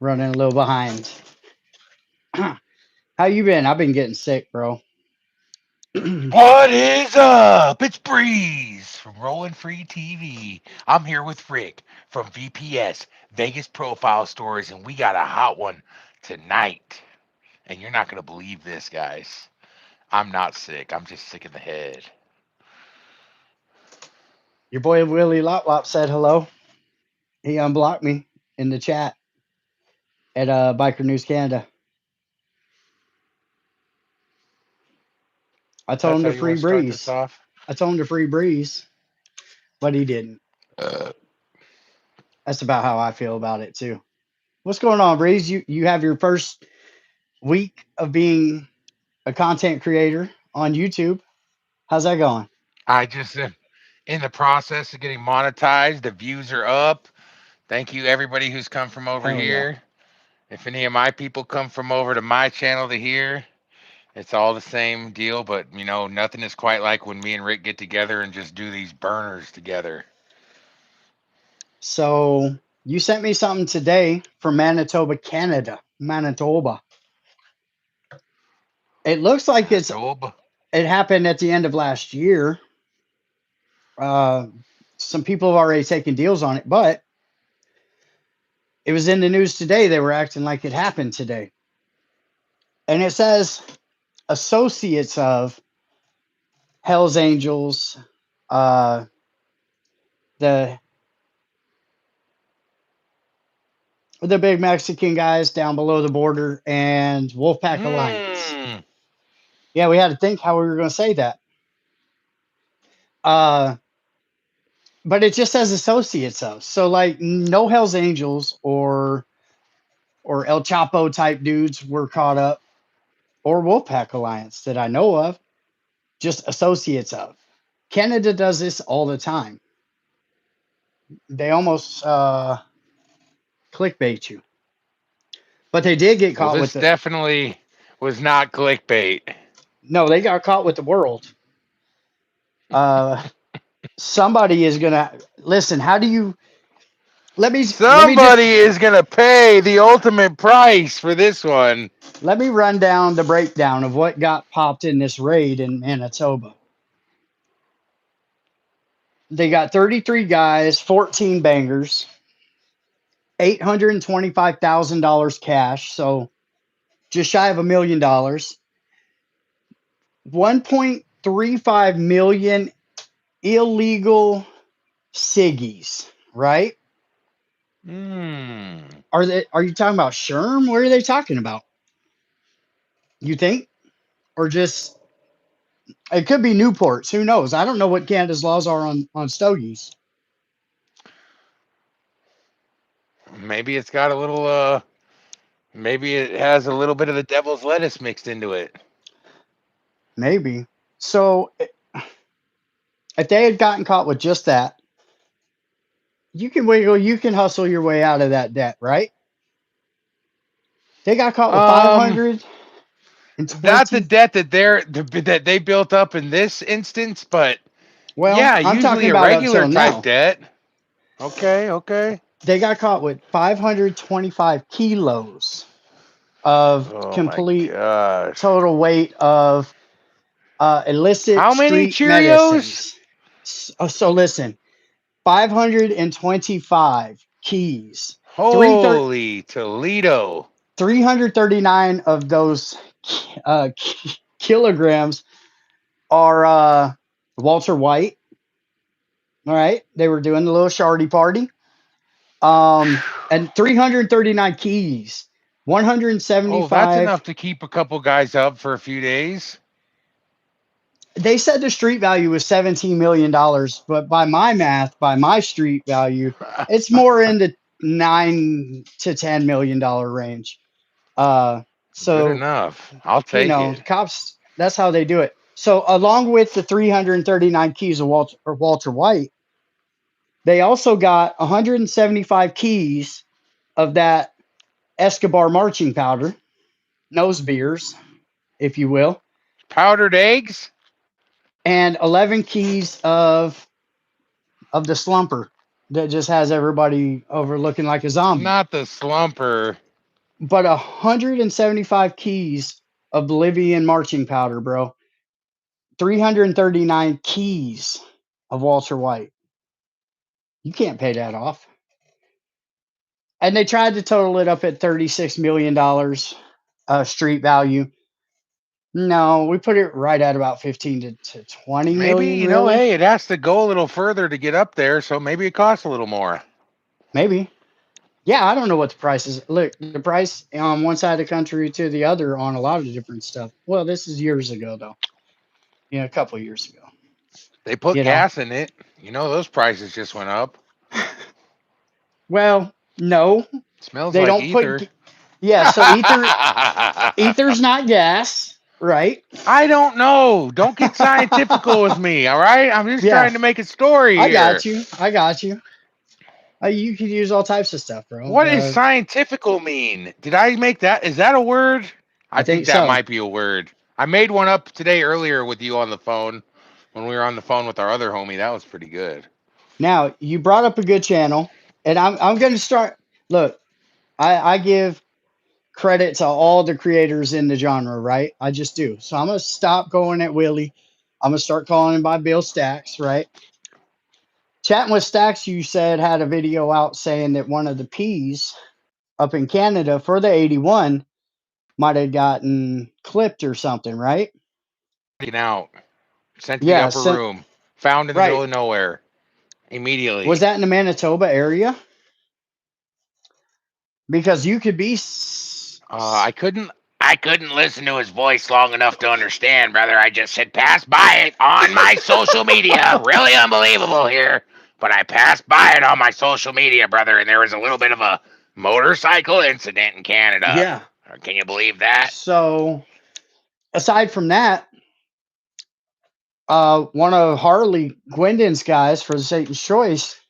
Running a little behind. How you been? I've been getting sick, bro. What is up? It's Breeze from Rolling Free TV. I'm here with Rick from VPS, Vegas Profile Stories, and we got a hot one tonight. And you're not going to believe this, guys. I'm not sick. I'm just sick in the head. Your boy Willie Lop Lop said hello. He unblocked me in the chat at Biker News Canada. I told That's him how to you want free to start this breeze. off? I told him to free breeze, but he didn't. Uh, That's about how I feel about it too. What's going on, Breeze? You have your first week of being a content creator on YouTube. How's that going? I just am in the process of getting monetized. The views are up. Thank you, everybody who's come from over Hell yeah. here. If any of my people come from over to my channel to here, it's all the same deal, but nothing is quite like when me and Rick get together and just do these burners together. So you sent me something today from Manitoba, Canada. Manitoba. It looks like Manitoba. it happened at the end of last year. Uh, some people have already taken deals on it, but it was in the news today. They were acting like it happened today. And it says associates of Hell's Angels, uh, the big Mexican guys down below the border, and Wolfpack Alliance. Mmm. Yeah, we had to think how we were going to say that. Uh, but it just says associates of. So like no Hell's Angels or El Chapo type dudes were caught up, or Wolfpack Alliance that I know of. Just associates of. Canada does this all the time. They almost clickbait you, but they did get Well, caught with this the. definitely was not clickbait. No, they got caught with the world. Uh, somebody is gonna listen. How do you? Let me just Somebody is going to pay the ultimate price for this one. let me run down the breakdown of what got popped in this raid in Manitoba. They got 33 guys, 14 bangers, $825,000 cash, so just shy of $1 million. 1.35 million illegal ciggies, right? Mmm. Are you talking about Sherm? What are they talking about? You think? Or just it could be Newports. Who knows? I don't know what Canada's laws are on stogies. Maybe it's got a little, maybe it has a little bit of the devil's lettuce mixed into it. Maybe. So if they had gotten caught with just that, you can wiggle, you can hustle your way out of that debt, right? They got caught with Um, 520. not the debt that they built up in this instance, but Well, yeah, I'm talking usually a about up regular till type now. debt. Okay, okay. They got caught with 525 kilos of Oh my complete gosh. total weight of illicit How many street Cheerios? medicines. So listen, 525 keys. Holy Toledo. 339 of those kilograms are Walter White. All right, they were doing the little shardy party. And 339 keys, Oh, that's 175. enough to keep a couple guys up for a few days. They said the street value was $17 million, but by my math, by my street value, it's more in the $9 to $10 million range. Uh, Good so enough. I'll take the it. cops, that's how they do it. So along with the 339 keys of Walter White, they also got 175 keys of that Escobar marching powder, nose beers, if you will, Powdered eggs? and 11 keys of the slumper that just has everybody over looking like a zombie. Not the slumper. but 175 keys of Bolivian marching powder, bro. 339 keys of Walter White. You can't pay that off. And they tried to total it up at $36 million street value. No, we put it right at about 15 to 20 Maybe, million, really. hey, it has to go a little further to get up there, so maybe it costs a little more. Maybe. Yeah, I don't know what the price is. Look, the price on one side of the country to the other on a lot of different stuff. Well, this is years ago, though. A couple of years ago. They put You know. gas in it. Those prices just went up. Well, no, Smells they like don't ether. put. Yeah, so ether's not gas, right? I don't know. Don't get scientifical with me, all right? I'm just Yeah, trying to make a story I here. got you. I got you. You could use all types of stuff, bro. What does scientifical mean? Did I make that? Is that a word? I I think think that so. might be a word. I made one up today earlier with you on the phone when we were on the phone with our other homie. That was pretty good. Now you brought up a good channel, and I'm going to start. Look, I give credit to all the creators in the genre, right? I just do. So I'm gonna stop going at Willie. I'm gonna start calling him by Bill Stacks, right? Chatting with Stacks, you said had a video out saying that one of the P's up in Canada for the 81 might have gotten clipped or something, right? Taken out, sent to the Yeah, upper room, found in the middle right. of nowhere Was immediately. that in the Manitoba area? Because you could be. I couldn't. I couldn't listen to his voice long enough to understand, brother. I just said pass by it on my social media. Really unbelievable here, but I passed by it on my social media, brother, and there was a little bit of a motorcycle incident in Canada. Yeah. Can you believe that? So aside from that, one of Harley Gwendon's guys for the Satan's Choice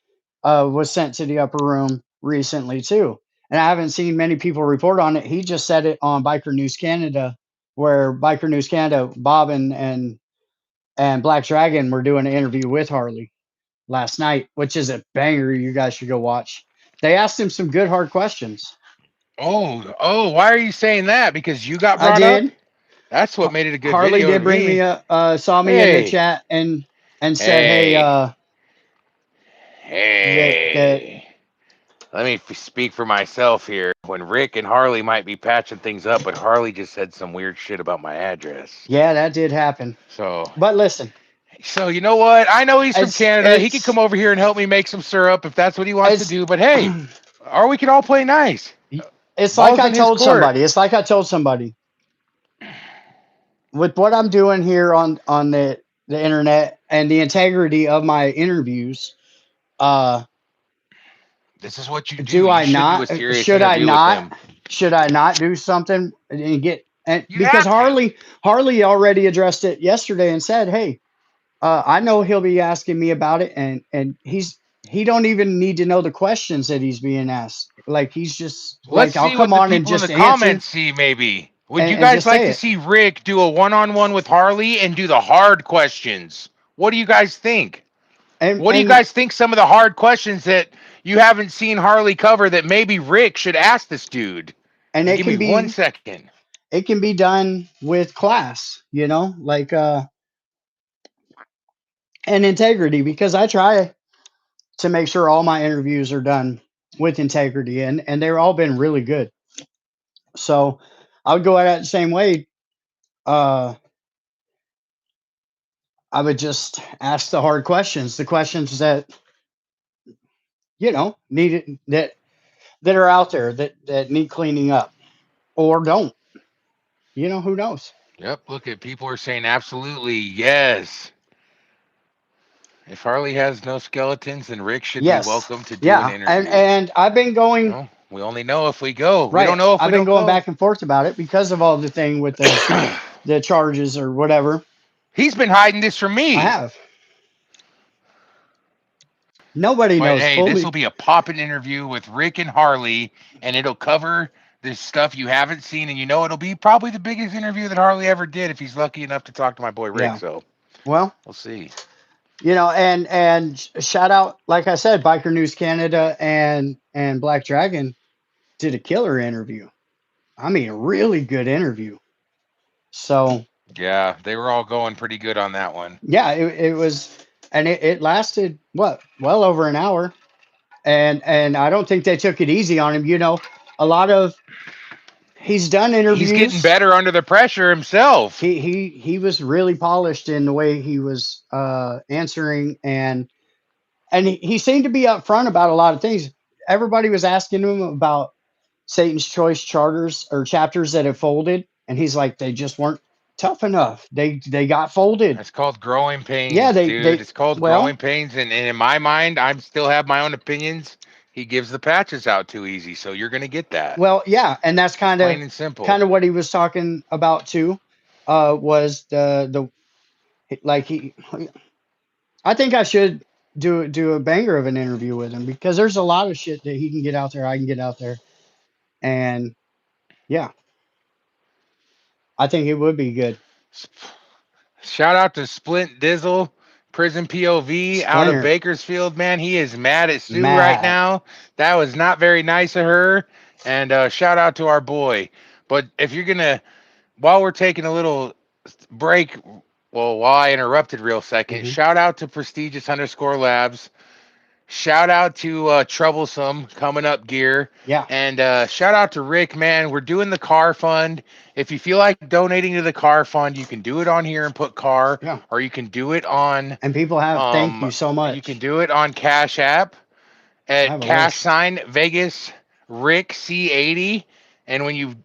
was sent to the upper room recently too. And I haven't seen many people report on it. He just said it on Biker News Canada, where Biker News Canada, Bob and Black Dragon were doing an interview with Harley last night, which is a banger. You guys should go watch. They asked him some good hard questions. Oh, why are you saying that? Because you got I brought up? did. That's what made it a good Harley video to did bring me me. up, saw me in the Hey, chat and said, "Hey, hey, that hey. Let me speak for myself here. When Rick and Harley might be patching things up, but Harley just said some weird shit about my address. yeah, that did happen." So, But listen, you know what? I know he's from it's Canada. He could it's come over here and help me make some syrup if that's what he wants to it's do. But hey, or we could all play nice. it's like Ball's I in his told court. somebody. It's like I told somebody with what I'm doing here on the internet and the integrity of my interviews. Uh, This is what you do. do You I should do a not? serious Should I interview with not? him. Should I not do something and get and You because have to. Harley already addressed it yesterday and said, "Hey, I know he'll be asking me about it, and he don't even need to know the questions that he's being asked. Like he's just Let's like, I'll see come what the on and people in the just answer comments see, maybe. Would you and guys just like say to it." see Rick do a one on one with Harley and do the hard questions? What do you guys think? And What do you and guys think some of the hard questions that you haven't seen Harley cover that maybe Rick should ask this dude? and Give me 1 second. it can be done with class, like and integrity, because I try to make sure all my interviews are done with integrity, and they've all been really good. So I would go at it the same way. Uh, I would just ask the hard questions, the questions that need that are out there that need cleaning up or don't. Who knows? Yep, look at people are saying absolutely yes. If Harley has no skeletons, then Rick should be Yes, welcome to do an yeah, interview. and I've been going We only know if we go. We don't right. know if I've we been don't going go. back and forth about it because of all the thing with the charges or whatever. He's been hiding this from I me. have. Nobody But knows hey, this will fully. be a poppin' interview with Rick and Harley, and it'll cover this stuff you haven't seen, and it'll be probably the biggest interview that Harley ever did if he's lucky enough to talk to my boy Rick. Yeah. So Well, we'll see. and shout out, like I said, Biker News Canada and Black Dragon did a killer interview. I mean, a really good interview. So Yeah, they were all going pretty good on that one. yeah, it was, and it lasted what, well over an hour, and I don't think they took it easy on him. You know, a lot of he's done He's getting interviews. better under the pressure himself. He was really polished in the way he was answering, and he seemed to be upfront about a lot of things. Everybody was asking him about Satan's Choice charters or chapters that have folded, and he's like, they just weren't tough enough. They got folded. It's called growing Yeah, pains, dude. they It's called well growing pains, and in my mind, I still have my own opinions. He gives the patches out too easy, so you're gonna get that. yeah, and that's It's kind of plain and simple. what he was talking about too. Was the like he I think I should do a banger of an interview with him because there's a lot of shit that he can get out there, I can get out there, and yeah, I think it would be good. Shout out to Splint Dizzle, Prison POV out of Splinter, Bakersfield, man. He is mad at Sue right mad. now. That was not very nice of her. And shout out to our boy. But if you're gonna, while we're taking a little break, well, while I interrupted real second, Hmm. shout out to prestigious underscore labs. Shout out to Troublesome coming up gear. Yeah, And shout out to Rick, man. We're doing the car fund. If you feel like donating to the car fund, you can do it on here and put car, yeah. or you can do it on And people have thank you so you can much. do it on Cash App I have at a cash list. sign Vegas Rick C80. And when you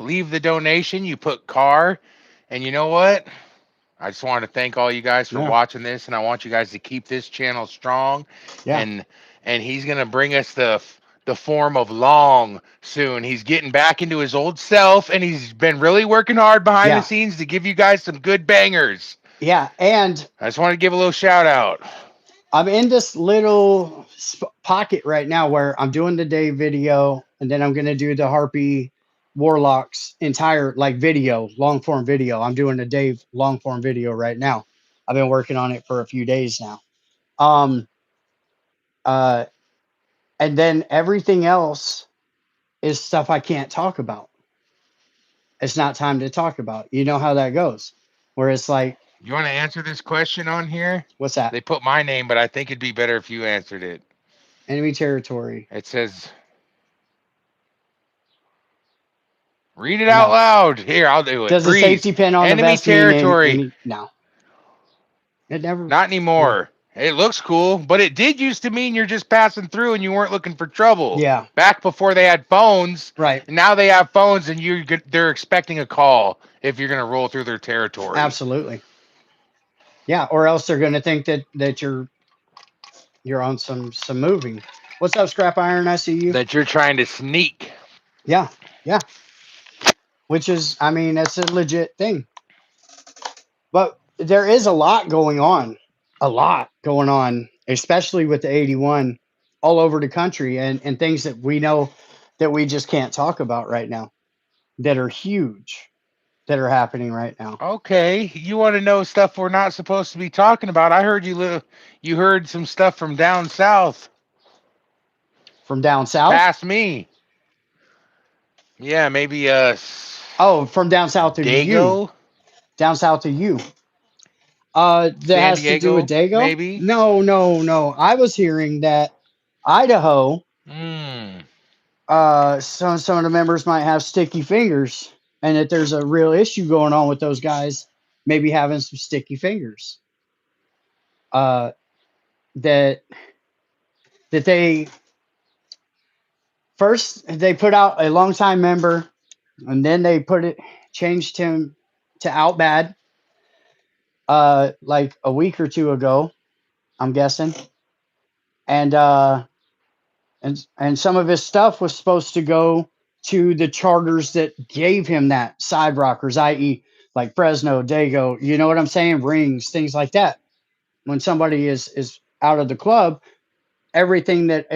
leave the donation, you put car. And you know what? I just want to thank all you guys for Yeah, watching this, and I want you guys to keep this channel strong. yeah, And he's gonna bring us the form of Long soon. He's getting back into his old self, and he's been really working hard behind the yeah, scenes to give you guys some good bangers. yeah. And I just want to give a little shout out. I'm in this little pocket right now where I'm doing the day video, and then I'm gonna do the Harpy Warlocks entire like video, long form video. I'm doing a Dave long form video right now. I've been working on it for a few days now. Um, uh, and then everything else is stuff I can't talk about. It's not time to talk about. You know how that goes. Where it's like, You want to answer this question on here? what's that? They put my name, but I think it'd be better if you answered it. Enemy territory. It says, read it out No. loud. Here, I'll do it. Does the Breeze. safety pin on the Enemy vest mean territory. any? No. It never. Not Yeah. anymore. It looks cool, but it did used to mean you're just passing through and you weren't looking for trouble. Yeah. Back before they had phones, Right. and now they have phones and they're expecting a call if you're going to roll through their territory. Absolutely. Yeah. Or else they're going to think that you're on some moving. What's up, Scrap Iron? I see you. That you're trying to sneak. Yeah. Yeah. Which is, I mean, that's a legit thing. But there is a lot going on. A lot going on, especially with the 81 all over the country, and things that we know that we just can't talk about right now that are huge that are happening right now. Okay, you want to know stuff we're not supposed to be talking about? I heard you heard some stuff from down south. From down south? Past me. Yeah, maybe Oh, from down south of you. Dago, Down south of you. That San has to do with Diego, Dago? maybe. No, no, no. I was hearing that Idaho, Hmm. some of the members might have sticky fingers, and that there's a real issue going on with those guys, maybe having some sticky fingers. Uh, that they first they put out a longtime member, and then they changed him to Outbad, like a week or two ago, I'm guessing, and and some of his stuff was supposed to go to the charters that gave him that side rockers, i.e., like Fresno, Dago, you know what I'm saying, rings, things like that. When somebody is out of the club, everything that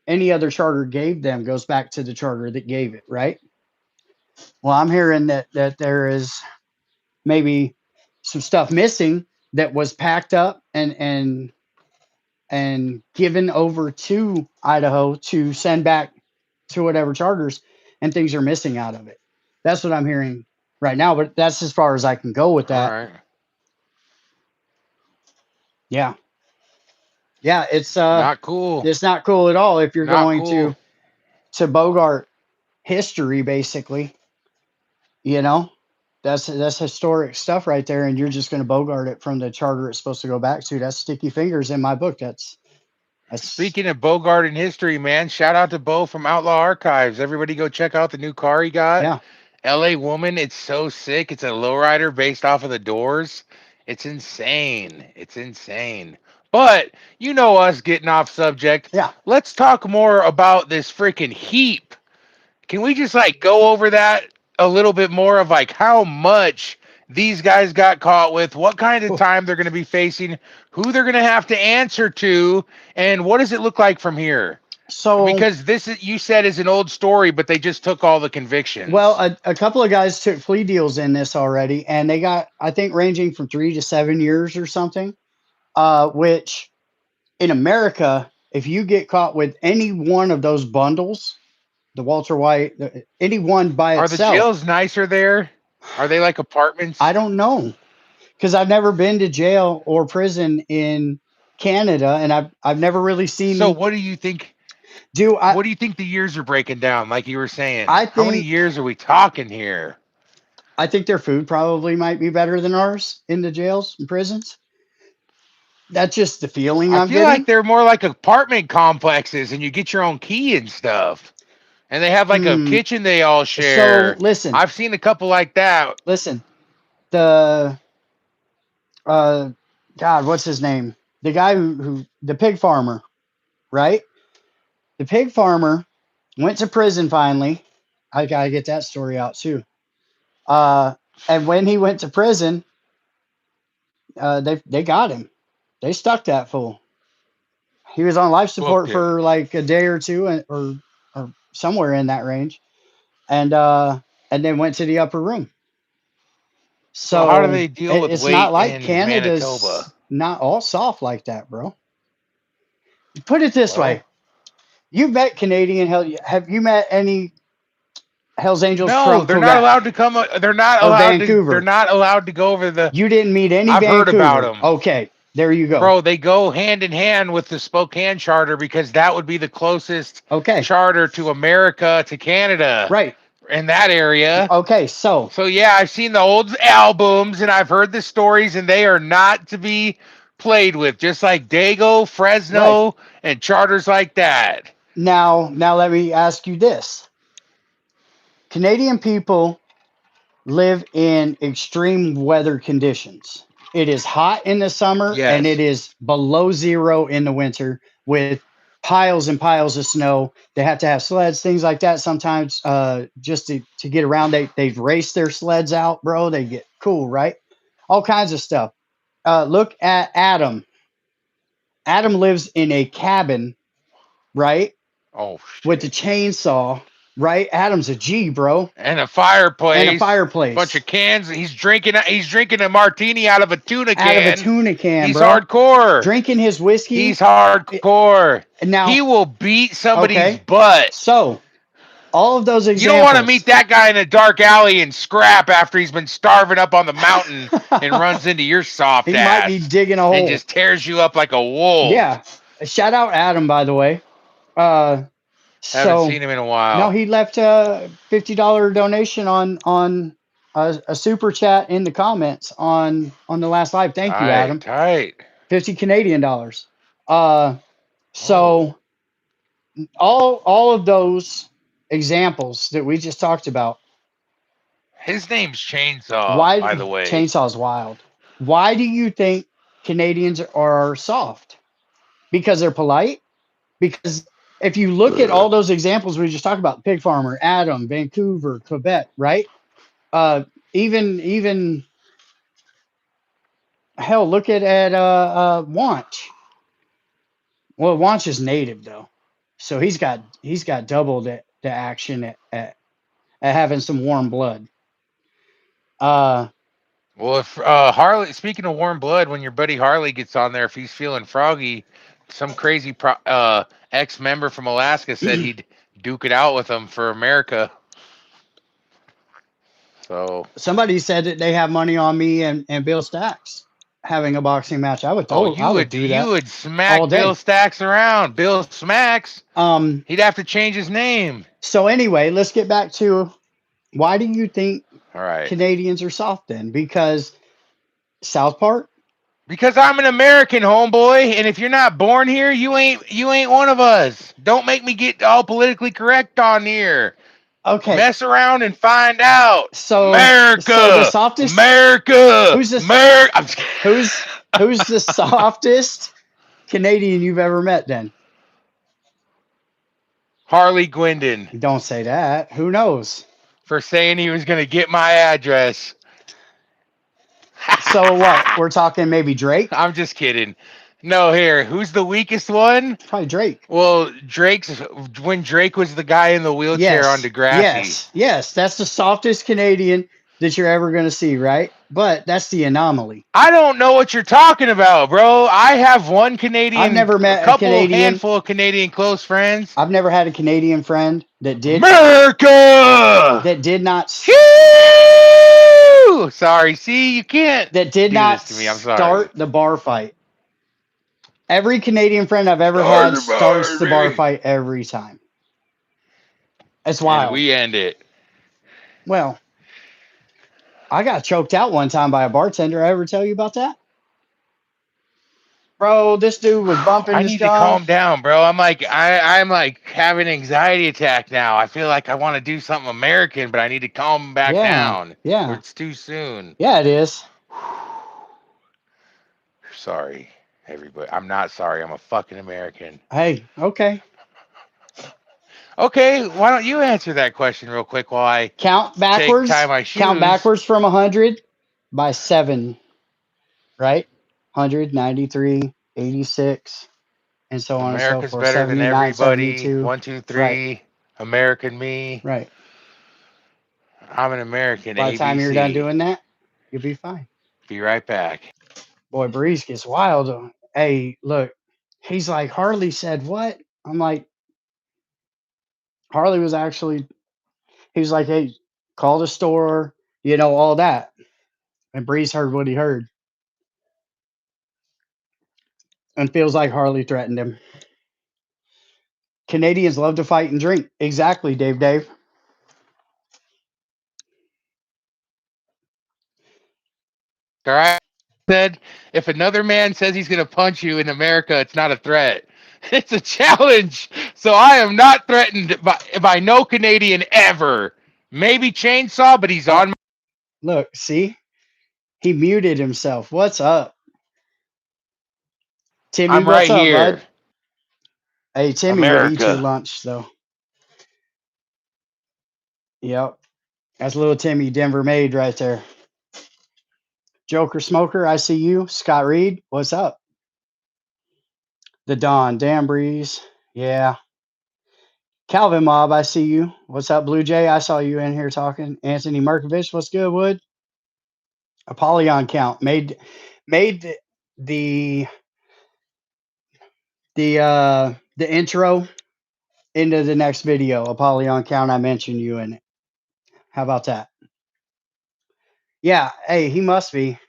any other charter gave them goes back to the charter that gave it, right? Well, I'm hearing that there is maybe some stuff missing that was packed up and given over to Idaho to send back to whatever charters. and things are missing out of it. That's what I'm hearing right now, but that's as far as I can go with All that. right. Yeah. Yeah, Not cool. it's not cool at all if you're Not going cool. to Bogart history basically, you know. That's historic stuff right there, and you're just going to Bogart it from the charter it's supposed to go back to. That's sticky fingers in my book. That's Speaking of Bogart in history, man, shout out to Bo from Outlaw Archives. Everybody go check out the new car he got. yeah. LA Woman, it's so sick. It's a lowrider based off of the Doors. It's insane. It's insane. But you know us getting off subject. Yeah. Let's talk more about this freaking heap. Can we just like go over that a little bit more of like how much these guys got caught with, what kind of time they're going to be facing, who they're going to have to answer to, and what does it look like from here? So, Because this is, you said, is an old story, but they just took all the well, convictions. a couple of guys took plea deals in this already, and they got, I think, ranging from 3 to 7 years or something. Which in America, if you get caught with any one of those bundles, the Walter White, any one by Are the itself, jails nicer there? Are they like apartments? I don't know because I've never been to jail or prison in Canada, and I've never really So seen. what do you think? Do I? What do you think the years are breaking down? Like you were saying, I how many think years are we talking here? I think their food probably might be better than ours in the jails and prisons. That's just the feeling I I'm feel like getting. they're more like apartment complexes, and you get your own key and stuff. And they have like a Hmm. kitchen they all So share. listen, I've seen a couple like that. listen. The uh, God, what's his name? The guy who the pig farmer, right? The pig farmer went to prison finally. I gotta get that story out too. Uh, and when he went to prison, they got him. They stuck that fool. He was on life Booked support him. for like a day or two, or somewhere in that range, and then went to the upper room. So how do So they deal with it's not weight like in Manitoba? Canada's not all soft like that, bro. Put it this way: Well, you've met Canadian hell. Have you met any Hell's Angels no, from they're not Quebec allowed to come. They're not or allowed to. They're Vancouver? not allowed to go over the. You didn't meet any I've heard about Vancouver. them. Okay, there you go. Bro, they go hand in hand with the Spokane charter because that would be the closest Okay, charter to America, to Canada, right. in that area. Okay, so So yeah, I've seen the old albums and I've heard the stories, and they are not to be played with. Just like Dago, right Fresno, and charters like that. now let me ask you this: Canadian people live in extreme weather conditions. It is hot in the summer and it Yes. is below zero in the winter with piles and piles of snow. They have to have sleds, things like that. Sometimes just to get around, they race their sleds out, bro. They get cool, right? All kinds of stuff. Look at Adam. Adam lives in a cabin, right? Oh With a shit. chainsaw, right? Adam's a G, bro, And a and a fireplace, bunch fireplace of cans. He's drinking a martini out of a tuna out of a can. tuna can, He's bro. hardcore. Drinking his He's whiskey. hardcore. He Now, will beat somebody's okay. butt. So, all of those You don't want to meet examples. that guy in a dark alley and scrap after he's been starving up on the mountain and runs into your soft He might be ass digging a and hole. just tears you up like a wolf. Yeah. Shout out Adam, by the way. Uh, Haven't so, seen him in a no, while. he left a $50 donation on a super chat in the comments on the last live. Thank you, Tight, Adam. tight. 50 Canadian dollars. Uh, Oh, so all of those examples that we just talked about. his name's Chainsaw, Why by the way. chainsaw's wild? Why do you think Canadians are soft? Because they're polite? Because if you look at all those examples we just talked about, pig farmer, Adam, Vancouver, Quebec, right? Even hell, look at Wanch. Well, Wanch is native though, so he's got double the action at having some warm blood. Uh, Well, if Harley, speaking of warm blood, when your buddy Harley gets on there, if he's feeling froggy, some crazy ex member from Alaska said he'd duke it out with him for America. So, Somebody said that they have money on me and Bill Stacks having a boxing match. oh, I would do you that would all smack Bill day. Stacks around. Bill Smacks. Um, He'd have to change his name. so anyway, let's get back to why do you think All right. Canadians are soft then? Because South Park? Because I'm an American, homeboy, and if you're not born here, you ain't one of us. Don't make me get all politically correct on here. Okay, Mess around and find out. so the America, softest America, who's this America. who's who's the softest Canadian you've ever met then? Harley Gwendon Don't say that. Who knows? for saying he was gonna get my address. So what? We're talking maybe Drake? I'm just kidding. No, here. Who's the weakest one? Probably Drake. Well, when Drake was the guy in the wheelchair on Yes, Degrassi. yes. That's the softest Canadian that you're ever going to see, right? But that's the anomaly. I don't know what you're talking about, bro. I have one I've Canadian, never a met a couple Canadian. handful of Canadian close friends. I've never had a Canadian friend America. that did not Phew! Sorry, see, you can't that did do this not to me. I'm sorry. start the bar fight. Every Canadian friend I've ever Start had the starts the bar party. fight every time. It's And wild. we end it. Well, I got choked out one time by a bartender. I ever tell you about that? Bro, this dude was bumping I this need to guy. calm down, bro. I'm like having an anxiety attack now. I feel like I want to do something American, but I need to calm back Yeah, down. Or yeah, it's too soon. yeah, it is. Sorry, everybody. I'm not sorry. I'm a fucking American. Hey, okay. Okay, why don't you answer that question real quick while I tie my Count shoes? backwards from 100 by 7, right? 100, 93, 86, and so on and so America's forth. better than 79, everybody. 72. One, two, Right, three. American me. right. I'm an American. By the time you're done ABC. doing that, you'll be fine. Be right back. Boy, Breeze gets wild. Hey, look, he's like, Harley said what? I'm like, Harley was actually, he was like, hey, call the store, all that. And Breeze heard what he heard and feels like Harley threatened him. Canadians love to fight and drink. Exactly, Dave. All right. Said if another man says he's gonna punch you in America, it's not a threat. It's a challenge. So I am not threatened by no Canadian ever. Maybe chainsaw, but he's Oh, on. look, see? He muted himself. What's up? Timmy, I'm what's right up, bud? here. Hey, Timmy would eat your America. lunch, though. Yep. That's little Timmy Denver made right there. Joker Smoker, I see you. Scott Reed, what's up? The Don, Dan Breeze. Yeah. Calvin Mob, I see you. What's up, Blue Jay? I saw you in here talking. Anthony Markovich, what's good, Wood? Apollyon count made the the intro into the next video. Apollyon count. I mentioned you in it. How about that? Yeah. Hey, he must be.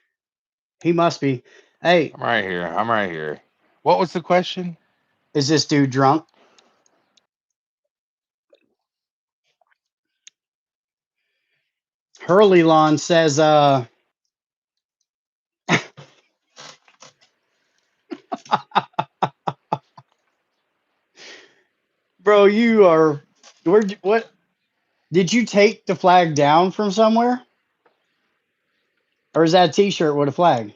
He must be. Hey, I'm right here. I'm right here. What was the question? is this dude drunk? Hurley Lawn says, bro, you are what did you take the flag down from somewhere? Or is that a t-shirt with a flag?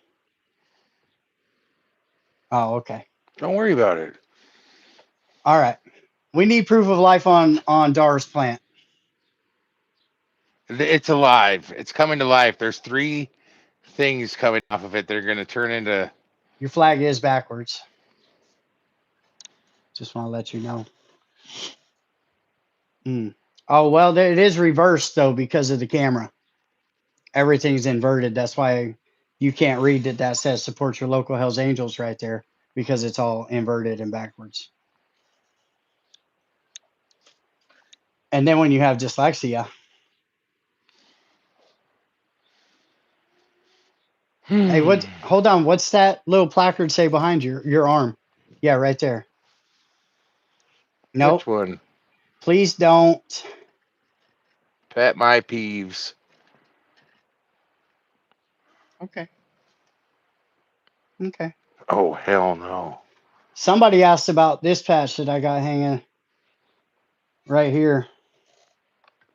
Oh, okay. Don't worry about it. All right. We need proof of life on Dar's plant. It's alive. It's coming to life. There's 3 things coming off of it. They're gonna turn into. Your flag is backwards. Just want to let you know. Mm. Oh, well, it is reversed, though, because of the camera. Everything's inverted. That's why you can't read that says support your local Hells Angels right there, because it's all inverted and backwards. And then when you have dyslexia, Hey, Hmm. what? Hold on. What's that little placard say behind your arm? Yeah, right there. Which Nope. one? Please don't. Pet my peeves. Okay. Okay. Oh, hell no. Somebody asked about this patch that I got hanging right here.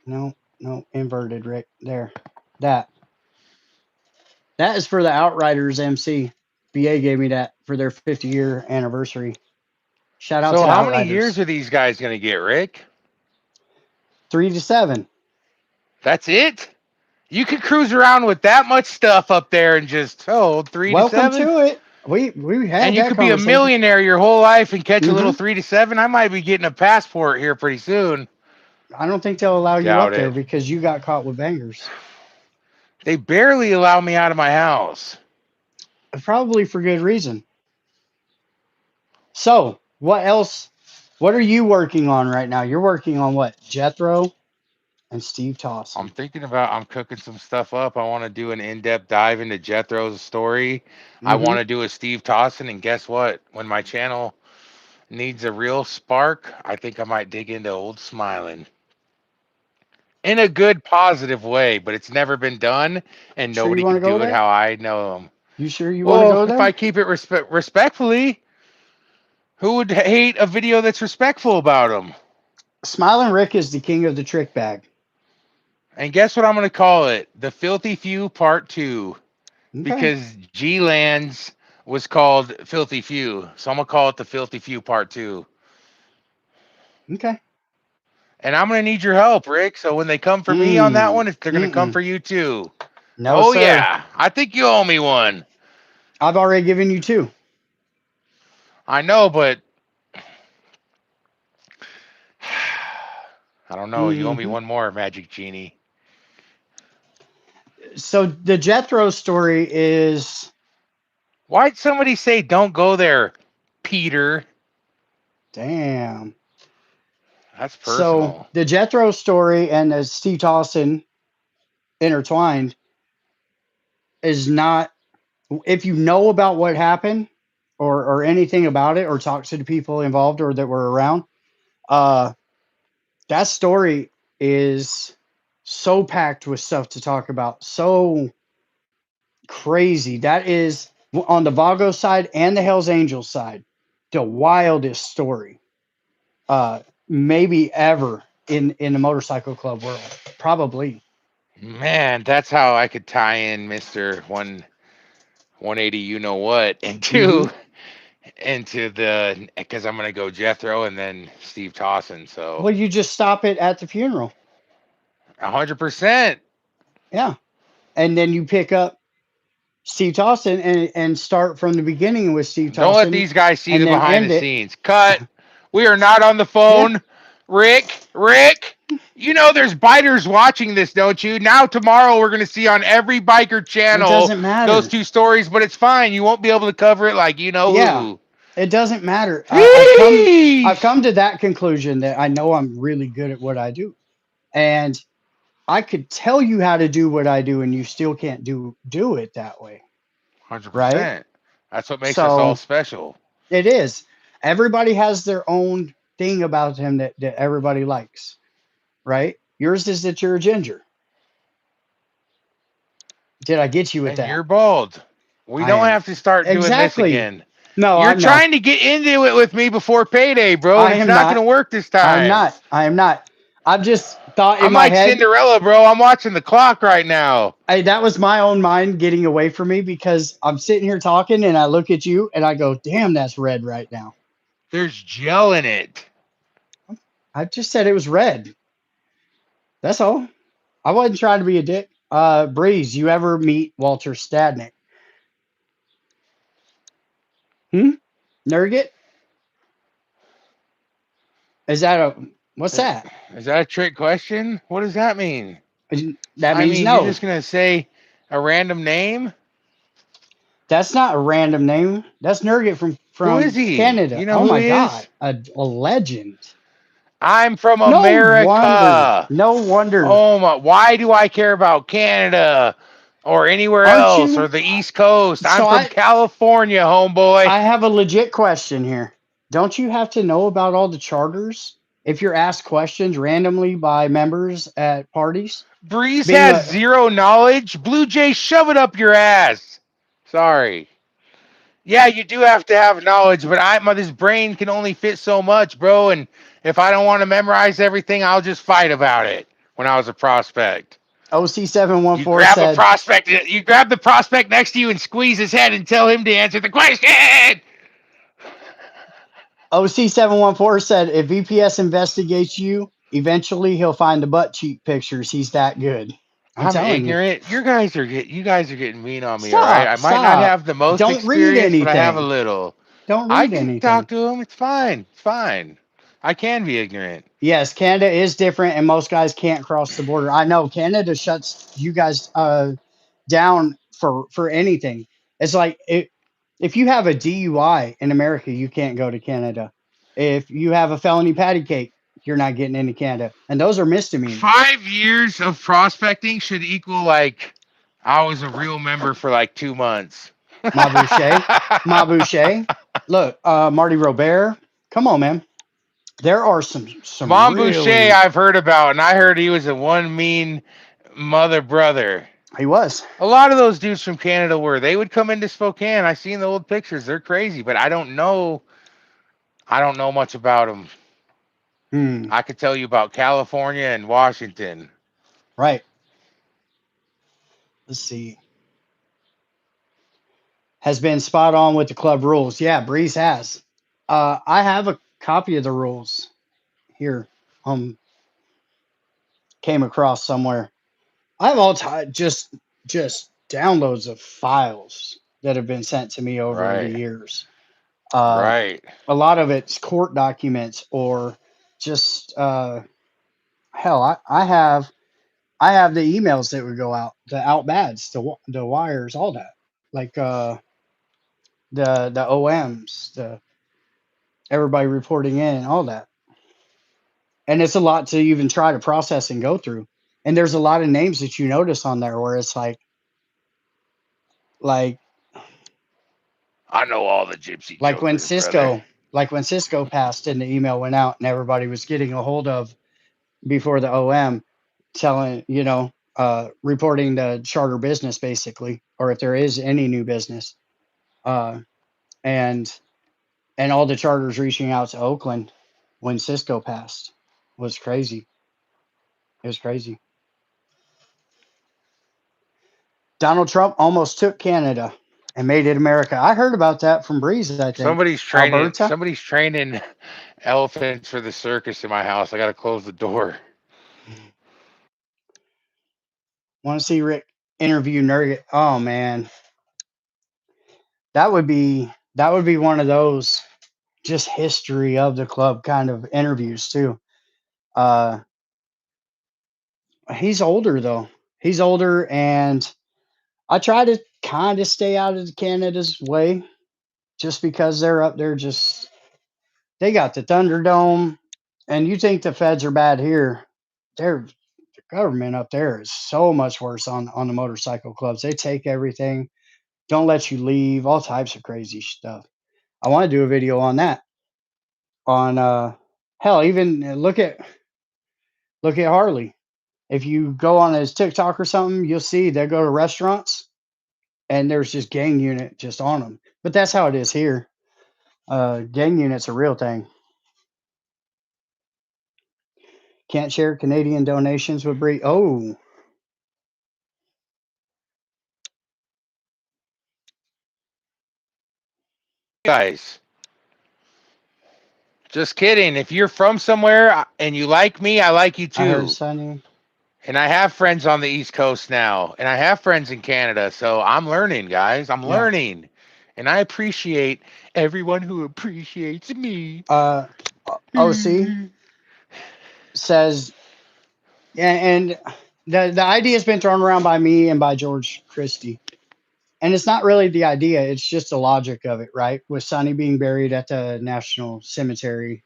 No, no, inverted, Rick. There. That. That is for the Outriders MC. BA gave me that for their 50-year anniversary. Shout out to So, the how many years Outriders. are these guys going to get, Rick? 3 to 7. That's it? You could cruise around with that much stuff up there and just, oh, 3 to Welcome 7? to it. We And had you that could be a conversation. millionaire your whole life and catch a little Hmm. 3 to 7. I might be getting a passport here pretty soon. I don't think they'll allow you Doubt up there it. because you got caught with bangers. They barely allow me out of my house. Probably for good reason. So, what else? What are you working on right now? You're working on what? Jethro and Steve I'm Tossin. thinking about I'm cooking some stuff up. I want to do an in-depth dive into Jethro's story. I Mm-hmm. want to do a Steve Tossin, and guess what? When my channel needs a real spark, I think I might dig into old Smiling in a good, positive way. But it's never been done, and Sure you nobody want to could go do it there? how I know them. You sure you want to Well, go if I there? keep it respectfully, who would hate a video that's respectful about them? Smiling Rick is the king of the trick bag. And guess what I'm going to call it? The Filthy Few Part 2. Okay. Because G Lands was called Filthy Few. So I'm going to call it the Filthy Few Part 2. Okay. And I'm going to need your help, Rick. So when they come for me on that Mm. one, they're going to come Mm-mm. for you too. No, Oh, sir. yeah. I think you owe me one. I've already given you 2. I know, but I don't know. You owe me Mm-hmm. one more, Magic Genie. So the Jethro story is Why'd somebody say don't go there, Peter? damn. That's So personal. the Jethro story and the Steve Tossin intertwined is not, if you know about what happened or anything about it or talk to the people involved or that were around, uh that story is so packed with stuff to talk about, so crazy. That is on the Vago side and the Hells Angels side, the wildest story maybe ever in the motorcycle club world, probably. Man, that's how I could tie in Mr. 180 you know what Hmm. into the because I'm gonna go Jethro and then Steve Tossin. So Well, you just stop it at the funeral. 100%. Yeah. And then you pick up Steve Tossin and start from the beginning with Steve Don't let Tossin these guys see and the then behind the end it. scenes. Cut. We are not on the Yeah. phone. Rick. You know there's biters watching this, don't you? Now tomorrow we're gonna see on every biker It channel doesn't those matter. two stories, but it's fine. You won't be able to cover it like you know Yeah. who. It doesn't matter. I've Sheesh. come to that conclusion that I know I'm really good at what I do. And I could tell you how to do what I do and you still can't do it that way, right? 100%. That's what makes us all So special. it is. Everybody has their own thing about him that everybody likes, right? Yours is that you're a ginger. Did I get you with And that? you're bald. We I don't am. have to start doing this Exactly. again. No, You're I'm not. trying to get into it with me before payday, bro, and I it's am not going not. to work this I am time. not. I am not. I've just thought in I'm my like head, Cinderella, bro. I'm watching the clock right now. that was my own mind getting away from me because I'm sitting here talking and I look at you and I go, damn, that's red right now. There's gel in it. I just said it was red. That's all. I wasn't trying to be a dick. Breeze, you ever meet Walter Stadnick? Hmm? Nurgit? Is that a what's Is that? is that a trick question? What does that mean? That I means mean, you're no. just going to say a random name? That's not a random name. That's Nurgit Who is from he? Canada. You know Oh who my he god, is? a legend. I'm from No wonder. America. No wonder. Oh my, why do I care about Canada? or anywhere Aren't else you? or the East Coast. I'm So from California, homeboy. I have a legit question here. Don't you have to know about all the charters if you're asked questions randomly by members at parties? Breeze Being has a zero knowledge. Blue Jay, shove it up your ass. Sorry. Yeah, you do have to have knowledge, but this brain can only fit so much, bro. And if I don't want to memorize everything, I'll just fight about it. When I was a prospect, you OC714 grab a said, prospect, you grab the prospect next to you and squeeze his head and tell him to answer the question. OC714 said, if VPS investigates you, eventually he'll find the butt cheek pictures. He's that good. I'm I'm telling you. ignorant. You guys are getting mean on me, all right? Stop, I might not stop. have the most Don't read experience, but I have a anything. little. Don't I read can talk anything. to him. It's fine. It's fine. I can be ignorant. Yes, Canada is different, and most guys can't cross the border. I know Canada shuts you guys down for anything. It's like if you have a DUI in America, you can't go to Canada. If you have a felony patty cake, you're not getting into Canada, and those are misdemeanors. 5 years of prospecting should equal like I was a real member for like 2 months. Mabuche, Mabuche. Look, Marty Robert. Come on, man. There are some Mom Boucher, really. I've heard about, and I heard he was a one mean mother brother. He was. A lot of those dudes from Canada were. They would come into Spokane. I seen the old pictures. They're crazy, but I don't know. I don't know much about them. Hmm. I could tell you about California and Washington. Right. Let's see. Has been spot on with the club rules. Yeah, Breeze has. I have a copy of the rules here. Came across somewhere. I have all time just downloads of files that have been sent to me over the Right. years. Uh, Right. a lot of it's court documents or just hell. I have the emails that would go out, the out bads, the wires, all that. Like the OMs, the everybody reporting in, all that. And it's a lot to even try to process and go through. And there's a lot of names that you notice on there where it's like I know all the gypsy like when jokers, brother. Cisco passed and the email went out and everybody was getting a hold of before the OM telling, reporting the charter business basically, or if there is any new business. Uh, and all the charters reaching out to Oakland when Cisco passed was crazy. It was crazy. Donald Trump almost took Canada and made it America. I heard about that from Breeze, I think. Somebody's training. Alberta. Somebody's training elephants for the circus in my house. I gotta close the door. Want to see Rick interview Nugget? Oh man, that would be one of those just history of the club kind of interviews too. Uh, he's older though. He's older, and I try to kind of stay out of Canada's way just because they're up there. Just they got the Thunderdome, and you think the feds are bad here? They're the government up there is so much worse on the motorcycle clubs. They take everything, don't let you leave, all types of crazy stuff. I want to do a video on that. On hell, even look at Harley. If you go on his TikTok or something, you'll see they go to restaurants and there's just gang unit just on them. But that's how it is here. Gang unit's a real thing. Can't share Canadian donations with Bree. Oh, Guys, just kidding. If you're from somewhere and you like me, I like you I heard too. Sunny. And I have friends on the East Coast now, and I have friends in Canada. So I'm learning, guys. I'm Yeah. learning. And I appreciate everyone who appreciates me. Uh, OC says, and the idea has been thrown around by me and by George Christie. And it's not really the idea, it's just the logic of it, right? With Sonny being buried at the National Cemetery,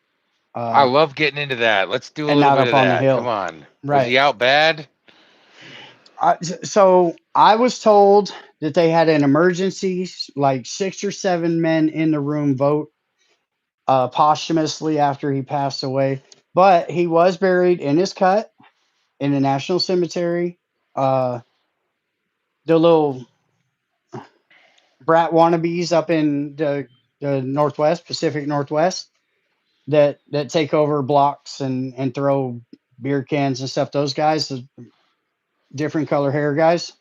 I uh, love getting into that. Let's do a and little not bit up of on the that. Come hill. on. Was Right. he out bad? So I was told that they had an emergency, like 6 or 7 men in the room vote posthumously after he passed away. But he was buried in his cut in the National Cemetery. Uh, the little brat wannabes up in the Northwest, Pacific Northwest, that take over blocks and throw beer cans and stuff. Those guys, the different color hair guys.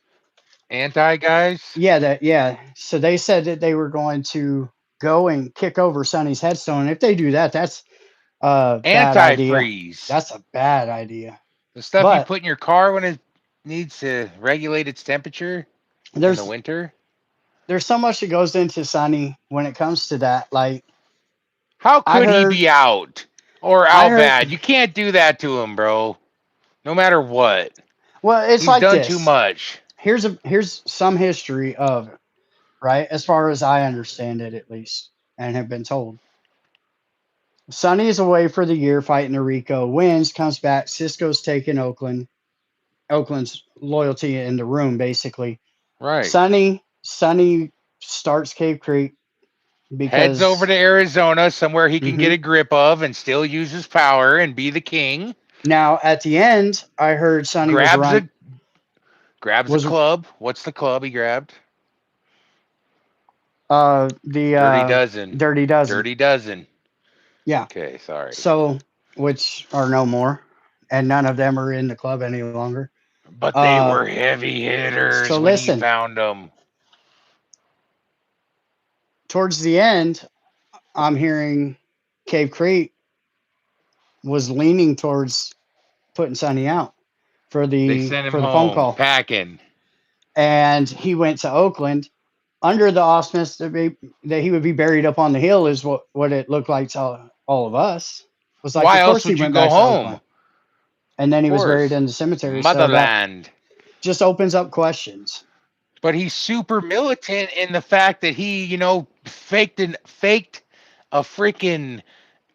Anti guys. Yeah. So they said that they were going to go and kick over Sonny's headstone. And if they do that, that's a bad idea. Antifreeze. That's a bad idea. The stuff you But put in your car when it needs to regulate its temperature in the there's winter. there's so much that goes into Sonny when it comes to that. Like How I could he heard, be out or I out heard. bad? You can't do that to him, bro. No matter what. Well, it's He's like done too this. much. Here's some history of it, right? As far as I understand it, at least, and have been told. Sonny is away for the year fighting the Rico. Wins, comes back. Cisco's taking Oakland's loyalty in the room, basically. Right. Sonny starts Cave Creek Heads over because to Arizona, somewhere he can get mhm. a grip of and still use his power and be the king. Now at the end, I heard Sonny Grabs a grabs a was club. What's the club he grabbed? the Dirty Dozen. Dirty Dozen. Dirty Dozen. Yeah. Okay, sorry. So which are no more, and none of them are in the club any longer. But they Uh, were heavy so hitters when he listen, found them. towards the end, I'm hearing Cave Creek was leaning towards putting Sonny out for They the sent him for the phone home call, packing. and he went to Oakland under the auspice that he would be buried up on the hill. Is what it looked like to all of us. Was like, Why of course else he would you went go back to home? Oakland, and then Of he was buried course. in the cemetery. So that Motherland. just opens up questions. But he's super militant in the fact that he, faked a freaking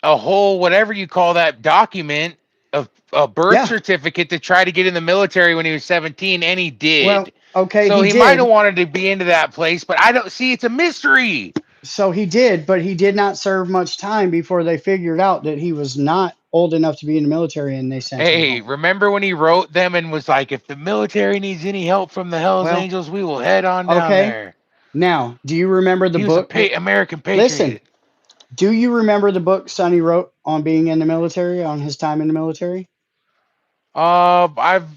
a whole whatever you call that document of a birth Yeah. certificate to try to get in the military when he was 17, and he Well, did. okay, So he he might have did. wanted to be into that place, but I don't see, it's a mystery. So he did, but he did not serve much time before they figured out that he was not old enough to be in the military, and they sent him Hey, home. remember when he wrote them and was like, if the military needs any help from the Hells Well, Angels, we will head on down okay. there. Now, do you remember the He was a book that? American Listen, patriot. do you remember the book Sonny wrote on being in the military, on his time in the military? I've,